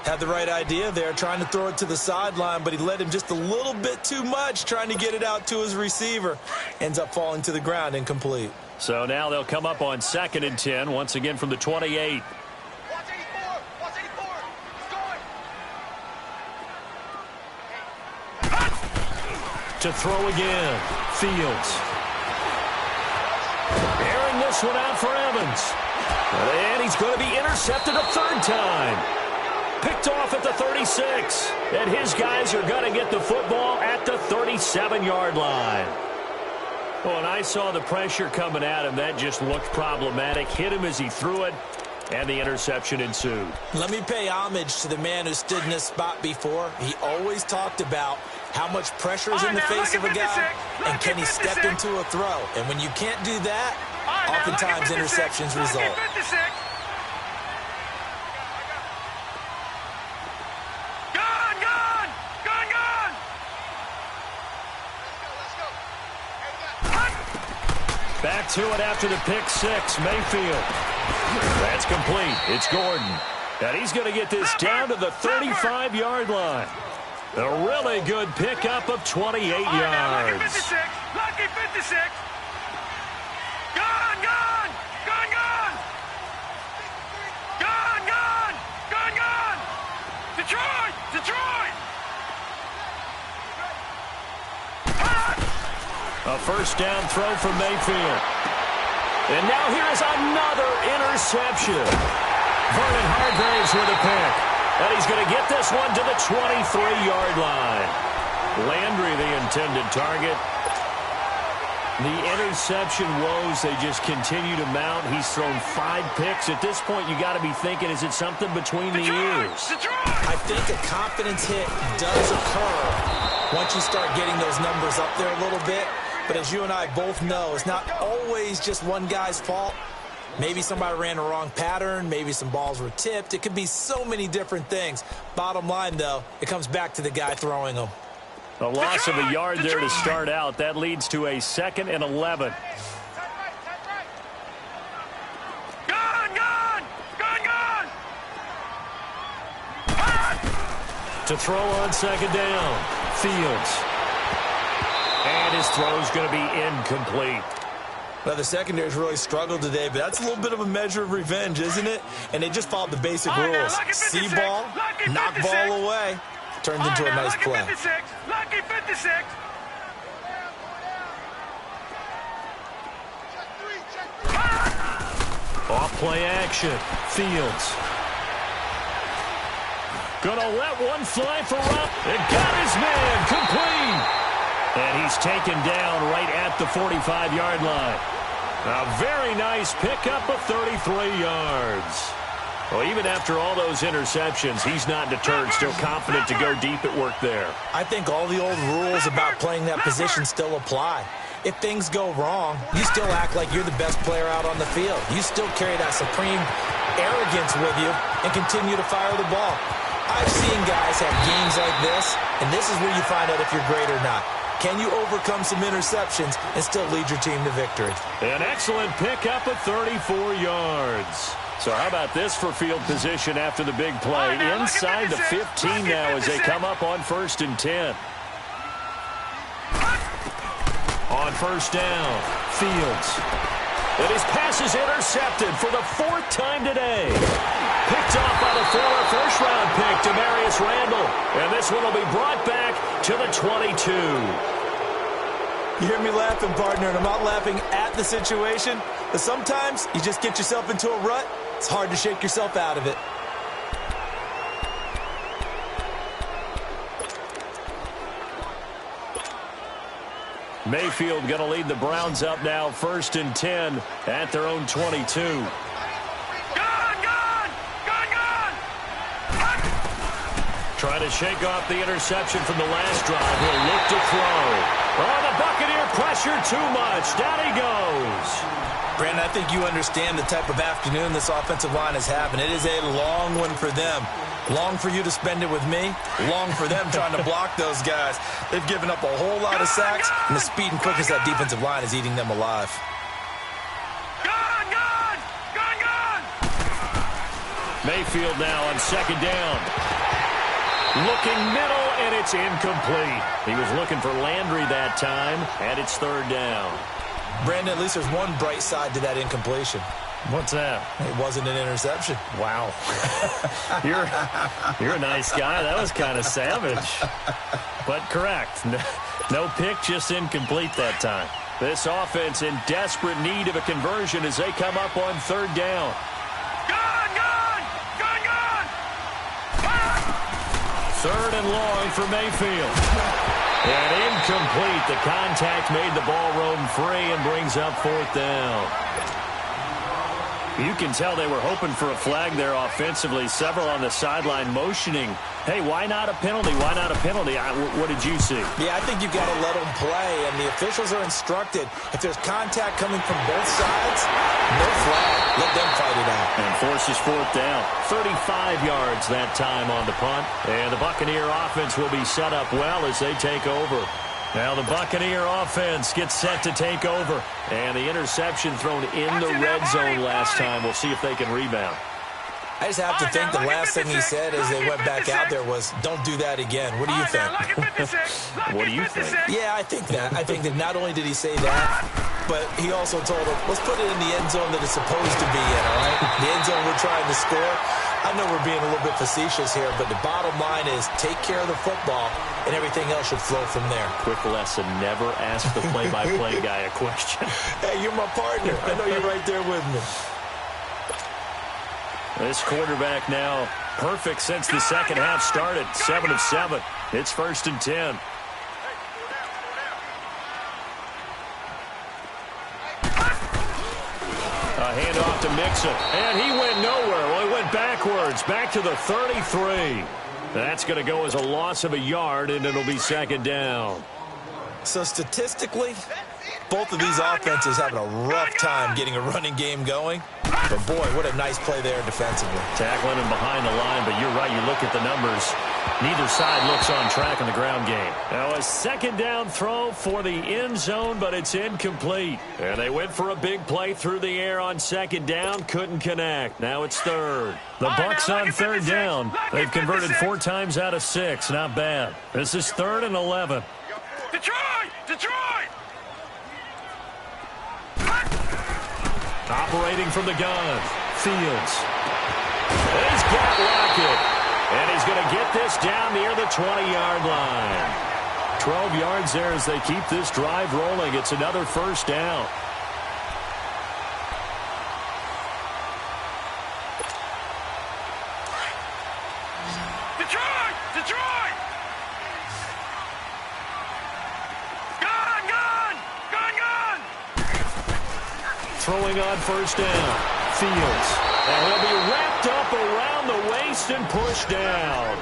Had the right idea there, trying to throw it to the sideline, but he led him just a little bit too much, trying to get it out to his receiver. Ends up falling to the ground, incomplete. So now they'll come up on 2nd and 10, once again from the 28. To throw again, Fields. Airing this one out for Evans. And he's going to be intercepted a 3rd time. Picked off at the 36. And his guys are going to get the football at the 37-yard line. Well, and I saw the pressure coming at him. That just looked problematic. Hit him as he threw it, and the interception ensued. Let me pay homage to the man who stood in this spot before. He always talked about how much pressure is in the face of a guy, and can he step into a throw. And when you can't do that, oftentimes interceptions result. Back to it after the pick six. Mayfield. That's complete. It's Gordon. And he's going to get this down to the 35-yard line. A really good pickup of 28 yards. Lucky 56. Lucky 56. Gone, gone. Gone, gone. Gone, gone. Gone, gone. Detroit. Detroit. A first down throw from Mayfield. And now here is another interception. Vernon Hargreaves with a pick. And he's going to get this one to the 23-yard line. Landry, the intended target. The interception woes, they just continue to mount. He's thrown 5 picks. At this point, you got to be thinking, is it something between the ears? I think a confidence hit does occur once you start getting those numbers up there a little bit. But as you and I both know, it's not always just one guy's fault. Maybe somebody ran the wrong pattern. Maybe some balls were tipped. It could be so many different things. Bottom line, though, it comes back to the guy throwing them. A loss of a yard there to start out. That leads to a 2nd and 11. Gone, gone. Gone, gone. To throw on 2nd down. Fields. And his throw's going to be incomplete. Well, the secondary's really struggled today, but that's a little bit of a measure of revenge, isn't it? And they just followed the basic rules. See ball, knock ball away. Turns into a nice play. Lucky 56. Off play action. Fields. Gonna let one fly for Rupp. And got his man. Complete. And he's taken down right at the 45-yard line. A very nice pickup of 33 yards. Well, even after all those interceptions, he's not deterred, still confident to go deep at work there. I think all the old rules about playing that position still apply. If things go wrong, you still act like you're the best player out on the field. You still carry that supreme arrogance with you and continue to fire the ball. I've seen guys have games like this, and this is where you find out if you're great or not. Can you overcome some interceptions and still lead your team to victory? An excellent pickup of 34 yards. So how about this for field position after the big play? Inside the 15 now as they come up on 1st and 10. On 1st down, Fields. And his pass is intercepted for the 4th time today. Picked off by the former first-round pick, Demarius Randall. And this one will be brought back to the 22. You hear me laughing, partner, and I'm not laughing at the situation, but sometimes you just get yourself into a rut. It's hard to shake yourself out of it. Mayfield going to lead the Browns up now, 1st and 10 at their own 22. Trying to shake off the interception from the last drive. He'll look to throw. Oh, the Buccaneer pressure too much. Down he goes. Brandon, I think you understand the type of afternoon this offensive line is having. It is a long one for them. Long for you to spend it with me. Long for them trying to block those guys. They've given up a whole lot of sacks, and the speed and quickness of that defensive line is eating them alive. Mayfield now on 2nd down. Looking middle, and it's incomplete. He was looking for Landry that time, and it's 3rd down. Brandon, at least there's one bright side to that incompletion. What's that? It wasn't an interception. Wow. You're a nice guy. That was kind of savage. But correct. No pick, just incomplete that time. This offense in desperate need of a conversion as they come up on 3rd down. Gone! Gone! Gone! Gone! Third and long for Mayfield. And incomplete. The contact made the ball roam free and brings up fourth down. You can tell they were hoping for a flag there offensively. Several on the sideline motioning, hey, why not a penalty? Why not a penalty? What did you see? Yeah, I think you've got to let them play, and the officials are instructed. If there's contact coming from both sides, no flag. Let them fight it out. And forces fourth down. 35 yards that time on the punt. And the Buccaneer offense will be set up well as they take over. Now the Buccaneer offense gets set to take over. And the interception thrown in the red zone last time. We'll see if they can rebound. I just have to think the last thing he said as they went back out there was, don't do that again. What do you think? What do you think? Yeah, I think that. I think that not only did he say that, but he also told them, let's put it in the end zone that it's supposed to be in, all right? The end zone we're trying to score. I know we're being a little bit facetious here, but the bottom line is take care of the football, and everything else should flow from there. Quick lesson, never ask the play-by-play guy a question. Hey, you're my partner. I know you're right there with me. This quarterback now perfect since the second half started. 7 of 7. It's 1st and 10. A handoff to Mixon. And he went nowhere. Well, he went backwards. Back to the 33. That's going to go as a loss of a yard, and it'll be 2nd down. So statistically, both of these offenses having a rough time getting a running game going. But, boy, what a nice play there defensively. Tackling him behind the line, but you're right. You look at the numbers. Neither side looks on track in the ground game. Now a 2nd down throw for the end zone, but it's incomplete. And they went for a big play through the air on 2nd down. Couldn't connect. Now it's 3rd. The Bucs on 3rd down. They've converted 4 times out of 6. Not bad. This is 3rd and 11. Detroit! Detroit! Operating from the gun. Fields. He's got Lockett. And he's going to get this down near the 20-yard line. 12 yards there as they keep this drive rolling. It's another 1st down. Detroit! Detroit! Gun! Gun! Gun! Gun! Throwing on 1st down. Fields. And he'll be wrapped up around the waist and pushed down.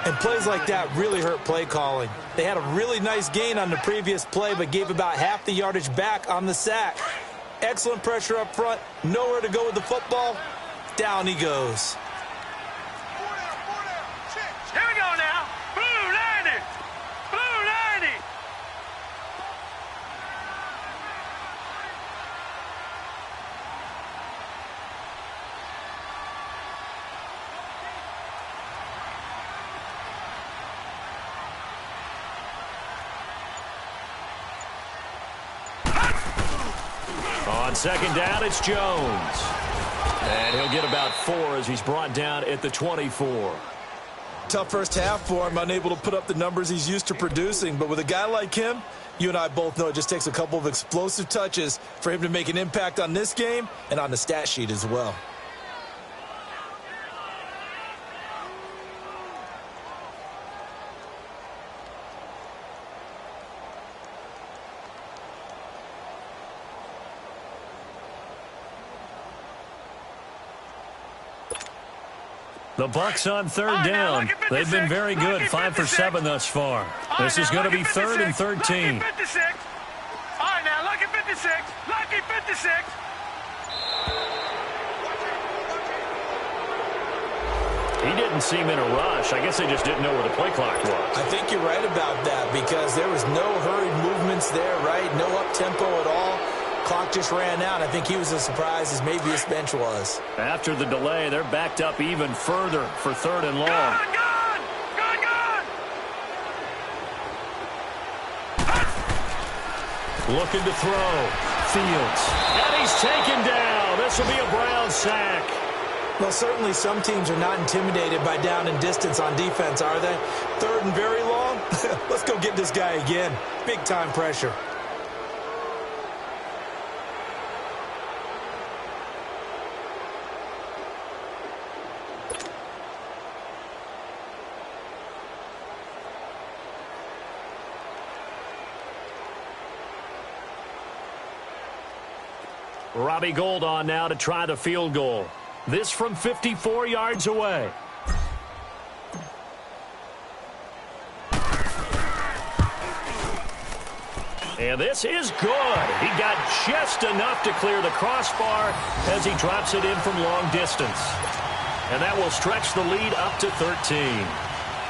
And plays like that really hurt play calling. They had a really nice gain on the previous play, but gave about half the yardage back on the sack. Excellent pressure up front. Nowhere to go with the football. Down he goes. Here we go now. Blue 90. Blue 90. On 2nd down, it's Jones. And he'll get about 4 as he's brought down at the 24. Tough first half for him, unable to put up the numbers he's used to producing. But with a guy like him, you and I both know it just takes a couple of explosive touches for him to make an impact on this game and on the stat sheet as well. The Bucs on 3rd down. They've been very good, 5 for 7 thus far. This is going to be 3rd and 13. Lucky 56. All right, now, lucky 56. Lucky 56. He didn't seem in a rush. I guess they just didn't know where the play clock was. I think you're right about that because there was no hurried movements there, right? No up-tempo at all. Clock just ran out. I think he was as surprised as maybe his bench was. After the delay, they're backed up even further for 3rd and long. Gun! Gun! Gun! Gun! Looking to throw. Fields. And he's taken down. This will be a Brown sack. Well, certainly some teams are not intimidated by down and distance on defense, are they? 3rd and very long? Let's go get this guy again. Big-time pressure. Robbie Gould on now to try the field goal. This from 54 yards away. And this is good. He got just enough to clear the crossbar as he drops it in from long distance. And that will stretch the lead up to 13.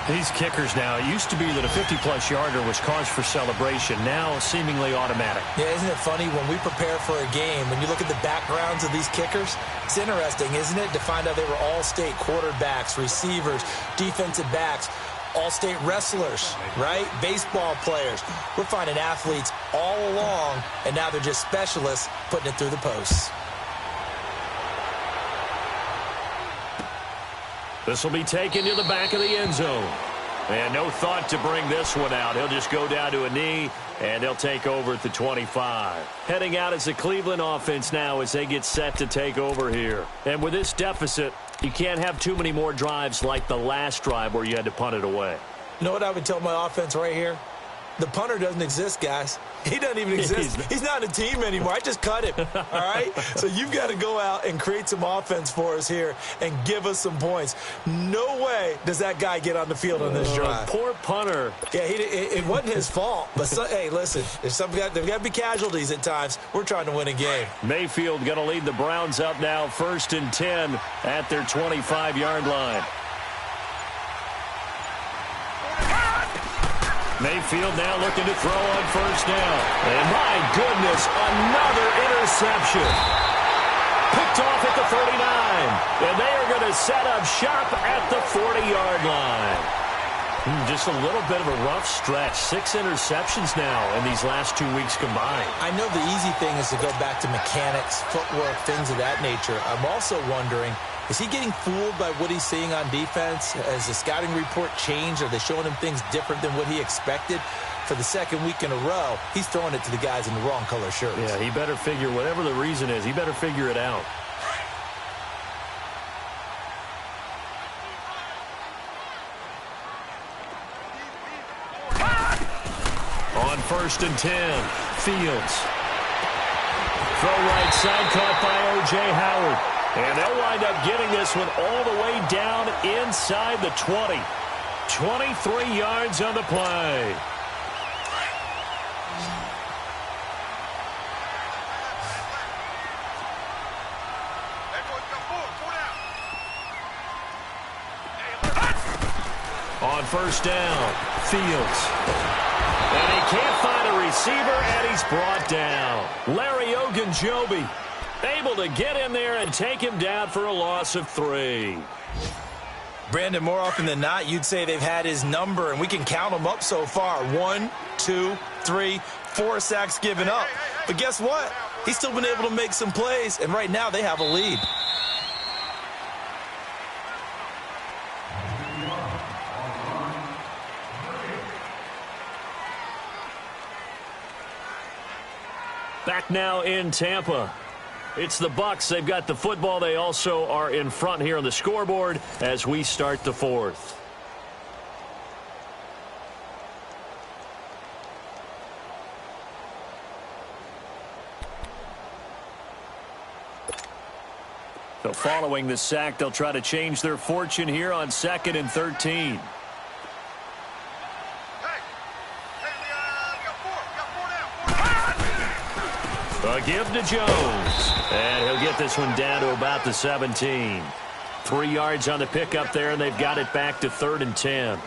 These kickers now, it used to be that a 50-plus yarder was cause for celebration. Now seemingly automatic. Yeah, isn't it funny when we prepare for a game, when you look at the backgrounds of these kickers, it's interesting, isn't it, to find out they were all-state quarterbacks, receivers, defensive backs, all-state wrestlers, right? Baseball players. We're finding athletes all along, and now they're just specialists putting it through the posts. This will be taken to the back of the end zone. And no thought to bring this one out. He'll just go down to a knee, and they'll take over at the 25. Heading out as the Cleveland offense now as they get set to take over here. And with this deficit, you can't have too many more drives like the last drive where you had to punt it away. You know what I would tell my offense right here? The punter doesn't exist, guys. He doesn't even exist. He's not a team anymore. I just cut him, all right? So you've got to go out and create some offense for us here and give us some points. No way does that guy get on the field on this drive. Poor punter. Yeah, it wasn't his fault. But, hey, listen, there's got to be casualties at times. We're trying to win a game. Mayfield going to lead the Browns up now, 1st and 10 at their 25-yard line. Mayfield now looking to throw on 1st down. And my goodness, another interception. Picked off at the 39. And they are going to set up shop at the 40-yard line. Just a little bit of a rough stretch. 6 interceptions now in these last 2 weeks combined. I know the easy thing is to go back to mechanics, footwork, things of that nature. I'm also wondering, is he getting fooled by what he's seeing on defense? Has the scouting report changed? Are they showing him things different than what he expected? For the second week in a row, he's throwing it to the guys in the wrong color shirts. Yeah, he better figure, whatever the reason is, he better figure it out. On 1st and 10, Fields. Throw right side, caught by O.J. Howard. And they'll wind up getting this one all the way down inside the 20. 23 yards on the play. On 1st down, Fields. And he can't find a receiver, and he's brought down. Larry Ogunjobi able to get in there and take him down for a loss of 3. Brandon, more often than not, you'd say they've had his number, and we can count them up so far. 1, 2, 3, 4 sacks given up. But guess what? He's still been able to make some plays, and right now they have a lead. Back now in Tampa. It's the Bucs. They've got the football. They also are in front here on the scoreboard as we start the 4th. So following the sack, they'll try to change their fortune here on 2nd and 13. A give to Jones. And he'll get this one down to about the 17. 3 yards on the pickup there, and they've got it back to 3rd and 10.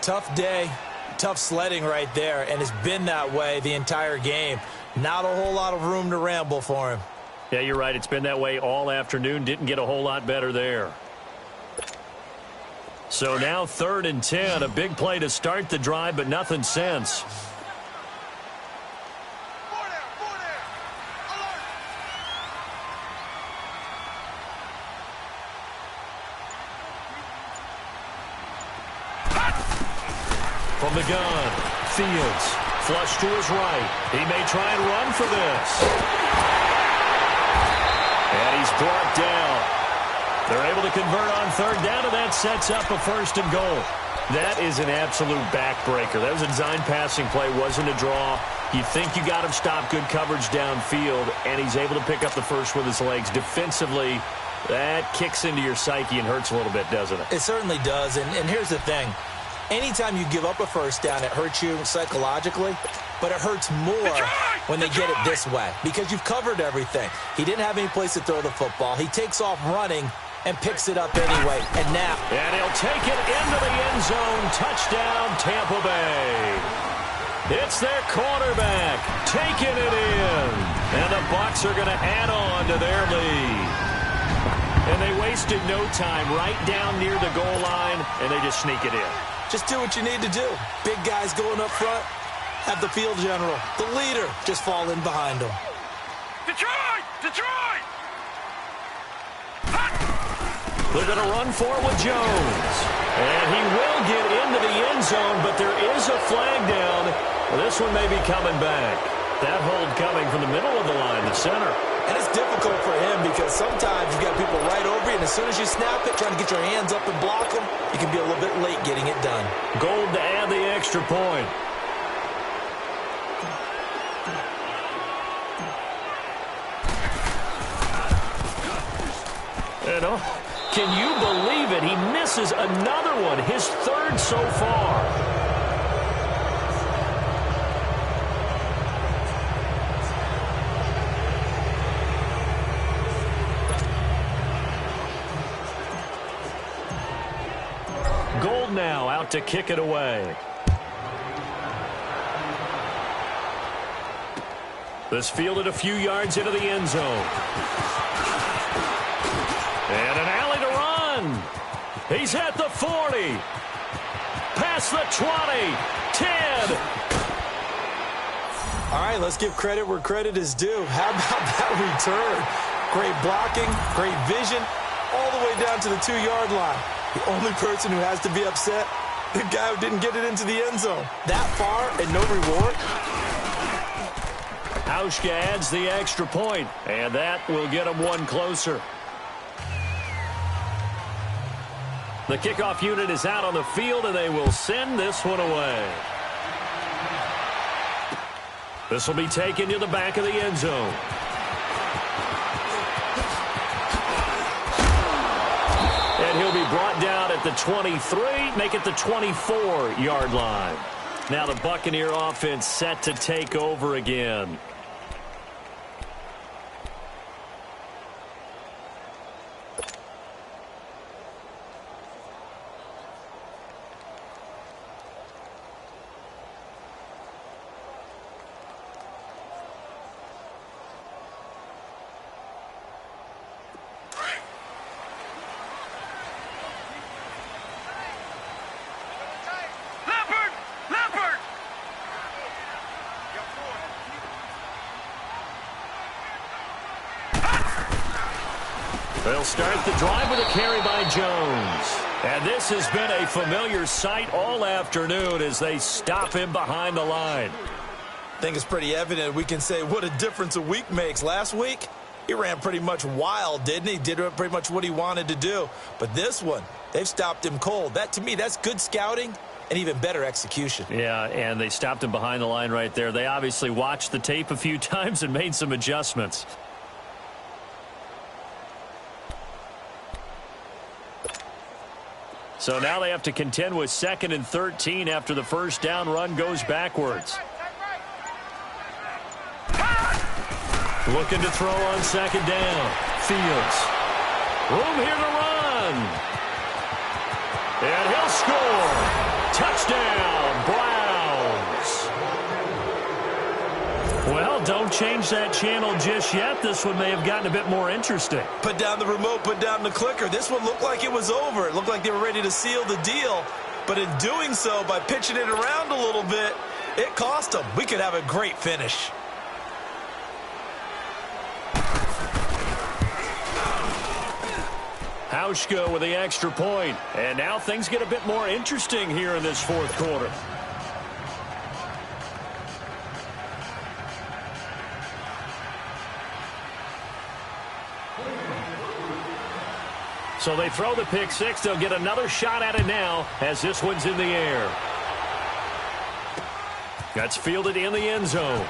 Tough day, tough sledding right there, and it's been that way the entire game. Not a whole lot of room to ramble for him. Yeah, you're right. It's been that way all afternoon. Didn't get a whole lot better there. So now 3rd and 10. A big play to start the drive, but nothing since. From the gun, Fields, flush to his right. He may try and run for this. And he's brought down. They're able to convert on 3rd down, and that sets up a 1st and goal. That is an absolute backbreaker. That was a design passing play, wasn't a draw. You think you got him stopped, good coverage downfield, and he's able to pick up the first with his legs. Defensively, that kicks into your psyche and hurts a little bit, doesn't it? It certainly does, and here's the thing. Anytime you give up a first down, it hurts you psychologically, but it hurts more when they get it this way because you've covered everything. He didn't have any place to throw the football. He takes off running and picks it up anyway, and now. And he'll take it into the end zone. Touchdown, Tampa Bay. It's their quarterback taking it in. And the Bucs are going to add on to their lead. And they wasted no time right down near the goal line, and they just sneak it in. Just do what you need to do. Big guys going up front, have the field general, the leader, just fall in behind them. Detroit! Detroit! They're going to run for it with Jones. And he will get into the end zone, but there is a flag down. This one may be coming back. That hold coming from the middle of the line, the center. And it's difficult for him because sometimes you've got people right over you, and as soon as you snap it, trying to get your hands up and block them, you can be a little bit late getting it done. Gold to add the extra point. And can you believe it? He misses another one, his third so far. Gold now out to kick it away. This fielded a few yards into the end zone. And an alley to run. He's at the 40. Past the 20. 10. All right, let's give credit where credit is due. How about that return? Great blocking, great vision, all the way down to the 2-yard line. The only person who has to be upset, the guy who didn't get it into the end zone. That far and no reward. Hauschka adds the extra point, and that will get him one closer. The kickoff unit is out on the field, and they will send this one away. This will be taken to the back of the end zone. And he'll be brought down at the 23, make it the 24-yard line. Now the Buccaneer offense set to take over again. They'll start the drive with a carry by Jones. And this has been a familiar sight all afternoon as they stop him behind the line. I think it's pretty evident. We can say what a difference a week makes. Last week, he ran pretty much wild, didn't he? Did pretty much what he wanted to do. But this one, they've stopped him cold. That, to me, that's good scouting and even better execution. Yeah, and they stopped him behind the line right there. They obviously watched the tape a few times and made some adjustments. So now they have to contend with 2nd and 13 after the first down run goes backwards. Looking to throw on 2nd down. Fields. Room here to run. And he'll score. Touchdown, Browns. Well, don't change that channel just yet. This one may have gotten a bit more interesting. Put down the remote, put down the clicker. This one looked like it was over. It looked like they were ready to seal the deal. But in doing so, by pitching it around a little bit, it cost them. We could have a great finish. Hauschka with the extra point. And now things get a bit more interesting here in this fourth quarter. So they throw the pick six. They'll get another shot at it now as this one's in the air. That's fielded in the end zone.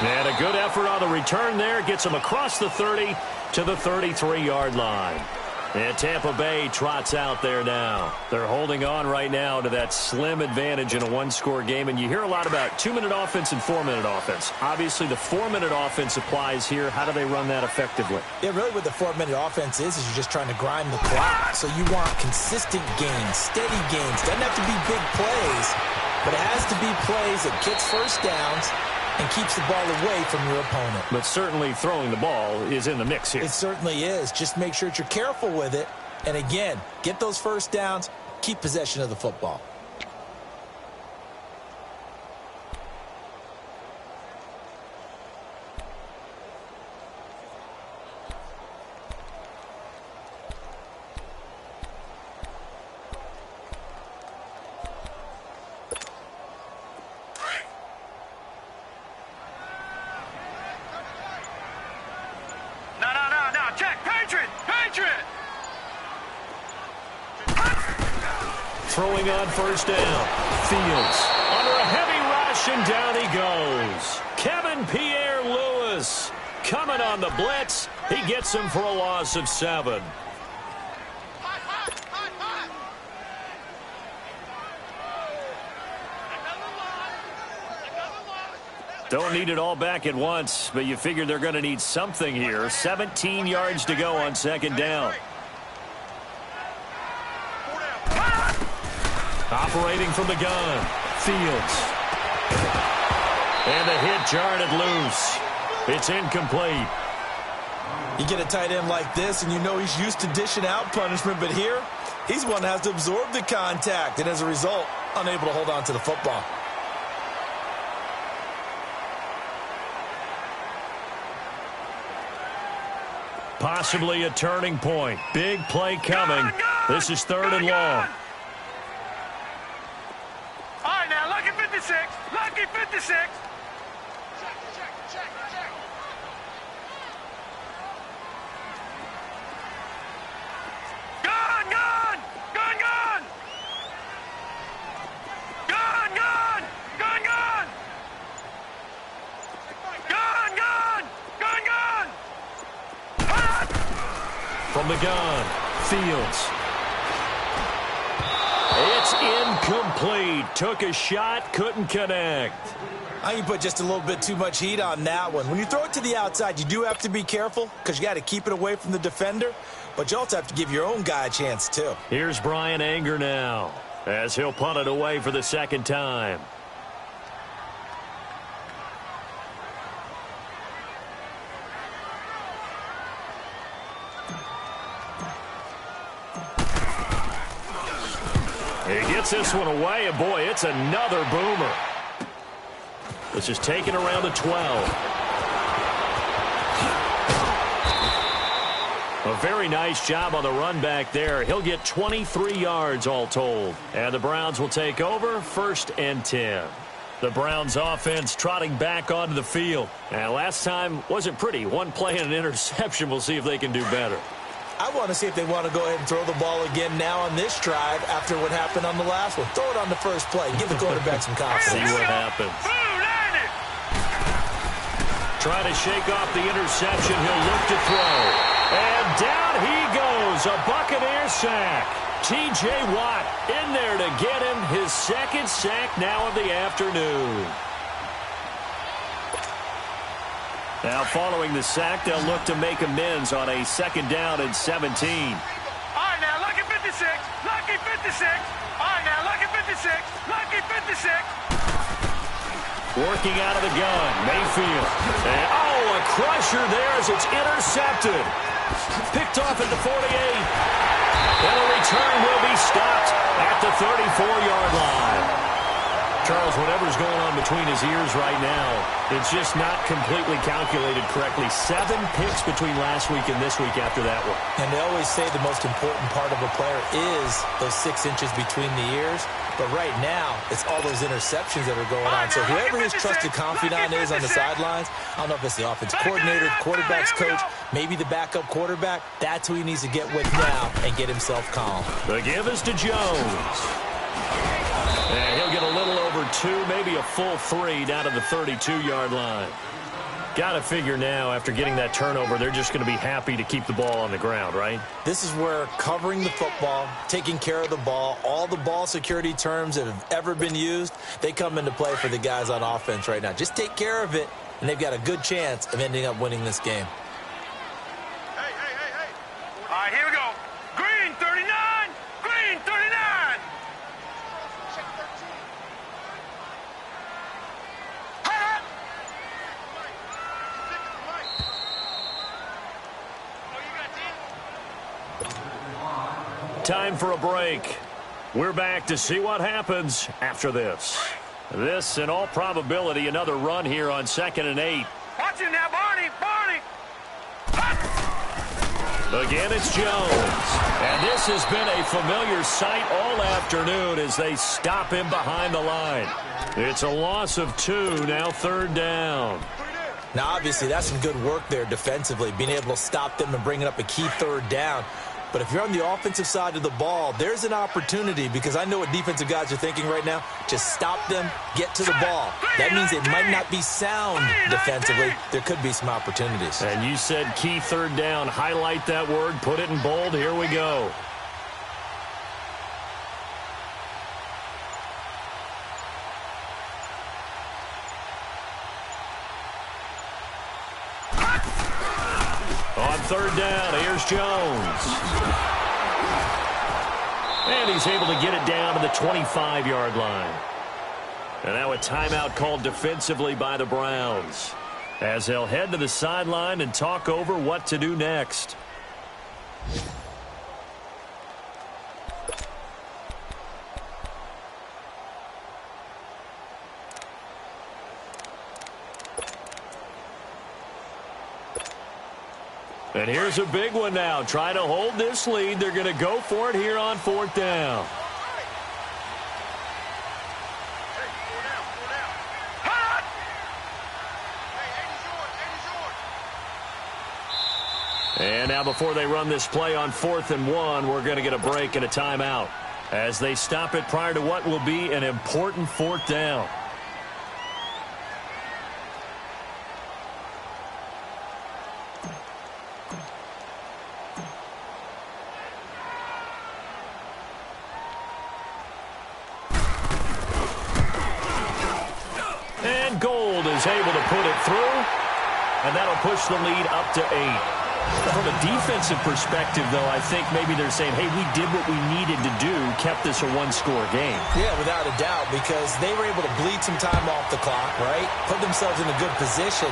And a good effort on the return there. Gets them across the 30 to the 33-yard line. And Tampa Bay trots out there now. They're holding on right now to that slim advantage in a one-score game. And you hear a lot about 2-minute offense and 4-minute offense. Obviously, the 4-minute offense applies here. How do they run that effectively? Yeah, really what the 4-minute offense is you're just trying to grind the clock. So you want consistent gains, steady gains. Doesn't have to be big plays, but it has to be plays that gets first downs and keeps the ball away from your opponent. But certainly throwing the ball is in the mix here. It certainly is. Just make sure that you're careful with it. And again, get those first downs, keep possession of the football. Throwing on first down. Fields under a heavy rush, and down he goes. Kevin Pierre-Louis coming on the blitz. He gets him for a loss of 7. Don't need it all back at once, but you figure they're going to need something here. 17 yards to go on second down. Operating from the gun, Fields. And the hit jarred it loose. It's incomplete. You get a tight end like this, and you know he's used to dishing out punishment, but here, he's one that has to absorb the contact, and as a result, unable to hold on to the football. Possibly a turning point. Big play coming. This is third and long. All right, now, lucky 56. Lucky 56. Gone, gone. Gone, gone. Gone, gone. Gone, gone. Gone, gone. Gone, gone. From the gun, Fields. It's incomplete. Took a shot, couldn't connect. I think you put just a little bit too much heat on that one. When you throw it to the outside, you do have to be careful because you got to keep it away from the defender, but you also have to give your own guy a chance too. Here's Brian Anger now as he'll punt it away for the second time. He gets this one away, and boy, it's another boomer. This is taken around the 12. A very nice job on the run back there. He'll get 23 yards all told. And the Browns will take over, 1st and 10. The Browns offense trotting back onto the field. And last time wasn't pretty. One play and an interception. We'll see if they can do better. I want to see if they want to go ahead and throw the ball again now on this drive after what happened on the last one. Throw it on the first play. Give the quarterback some confidence. See what happens. Trying to shake off the interception. He'll look to throw. And down he goes. A Buccaneer sack. T.J. Watt in there to get him his second sack now of the afternoon. Now following the sack, they'll look to make amends on a 2nd down and 17. All right, now, lucky 56. Lucky 56. All right, now, lucky 56. Lucky 56. Working out of the gun, Mayfield. And, a crusher there as it's intercepted. Picked off at the 48. And the return will be stopped at the 34-yard line. Charles, whatever's going on between his ears right now, it's just not completely calculated correctly. 7 picks between last week and this week after that one. And they always say the most important part of a player is those 6 inches between the ears. But right now, it's all those interceptions that are going on. So whoever his trusted confidant is on the sidelines, I don't know if it's the offense coordinator, the quarterback's coach, maybe the backup quarterback, that's who he needs to get with now and get himself calm. The give is to Jones. And he'll get a little over 2, maybe a full 3 down to the 32-yard line. Got to figure now, after getting that turnover, they're just going to be happy to keep the ball on the ground, right? This is where covering the football, taking care of the ball, all the ball security terms that have ever been used, they come into play for the guys on offense right now. Just take care of it, and they've got a good chance of ending up winning this game. Hey. All right, here we go. Green 39. Green 39. Check 13. Hot. Time for a break. We're back to see what happens after this. This, in all probability, another run here on 2nd and 8. Watch him now, Barney. Again, it's Jones. And this has been a familiar sight all afternoon as they stop him behind the line. It's a loss of 2, now 3rd down. Now, obviously, that's some good work there defensively, being able to stop them and bringing up a key 3rd down. But if you're on the offensive side of the ball, there's an opportunity, because I know what defensive guys are thinking right now. Just stop them, get to the ball. That means it might not be sound defensively. There could be some opportunities. And you said key 3rd down. Highlight that word, put it in bold. Here we go. On 3rd down, here's Jones. And he's able to get it down to the 25-yard line. And now a timeout called defensively by the Browns, as they'll head to the sideline and talk over what to do next. And here's a big one now. Trying to hold this lead. They're going to go for it here on 4th down. And now before they run this play on 4th and 1, we're going to get a break and a timeout as they stop it prior to what will be an important 4th down. Gold is able to put it through, and that'll push the lead up to 8. From a defensive perspective, though, I think maybe they're saying, hey, we did what we needed to do, kept this a one-score game. Yeah, without a doubt, because they were able to bleed some time off the clock, right? Put themselves in a good position,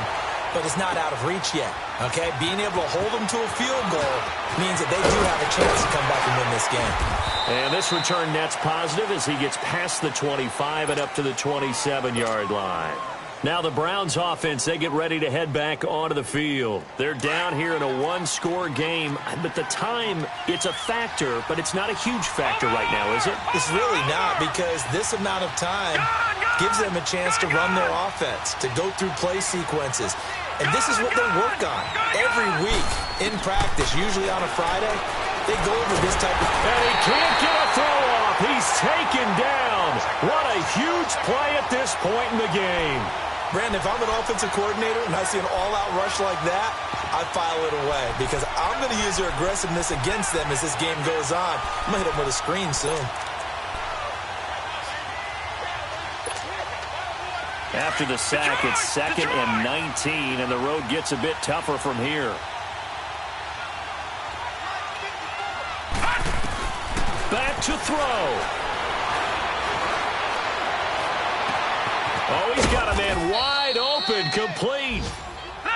but it's not out of reach yet, okay? Being able to hold them to a field goal means that they do have a chance to come back and win this game. And this return net's positive as he gets past the 25 and up to the 27-yard line. Now the Browns offense, they get ready to head back onto the field. They're down here in a one-score game, but the time, it's a factor, but it's not a huge factor right now, is it? It's really not, because this amount of time gives them a chance to run their offense, to go through play sequences. And this is what they work on every week in practice, usually on a Friday. They go over this type of... And he can't get a throw off. He's taken down. What a huge play at this point in the game. Brandon, if I'm an offensive coordinator and I see an all-out rush like that, I file it away, because I'm going to use their aggressiveness against them as this game goes on. I'm going to hit them with a screen soon. After the sack, it's 2nd and 19, and the road gets a bit tougher from here. Back to throw. Oh, he's got a man wide open, complete.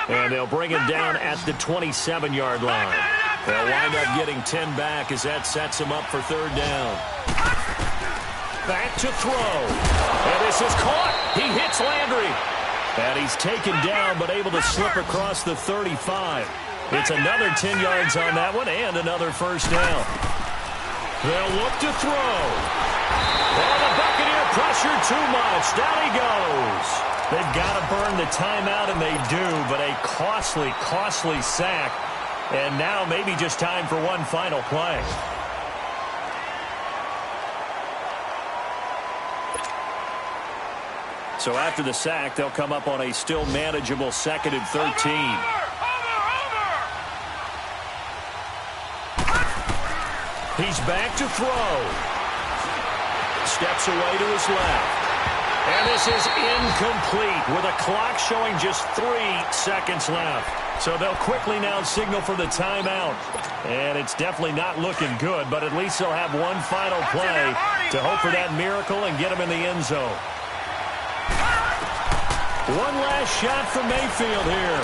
And they'll bring him down at the 27-yard line. They'll wind up getting 10 back as that sets him up for 3rd down. Back to throw. And this is caught. He hits Landry. And he's taken down but able to slip across the 35. It's another 10 yards on that one and another first down. They'll look to throw. And the Buccaneer pressure too much. Down he goes. They've got to burn the timeout, and they do, but a costly, costly sack. And now maybe just time for one final play. So after the sack, they'll come up on a still manageable 2nd and 13. He's back to throw. Steps away to his left. And this is incomplete with a clock showing just 3 seconds left. So they'll quickly now signal for the timeout. And it's definitely not looking good, but at least they'll have one final play to hope for that miracle and get him in the end zone. One last shot from Mayfield here.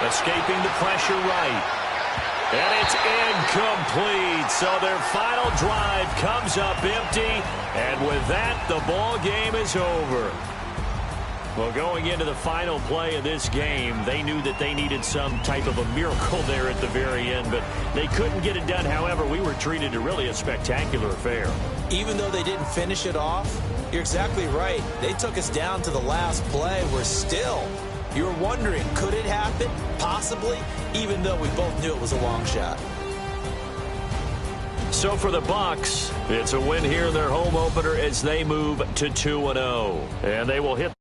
Escaping the pressure right. And it's incomplete. So their final drive comes up empty. And with that, the ball game is over. Well, going into the final play of this game, they knew that they needed some type of a miracle there at the very end, but they couldn't get it done. However, we were treated to really a spectacular affair. Even though they didn't finish it off, you're exactly right. They took us down to the last play. We're still, you're wondering, could it happen? Possibly, even though we both knew it was a long shot. So for the Bucs, it's a win here in their home opener as they move to 2-0. And they will hit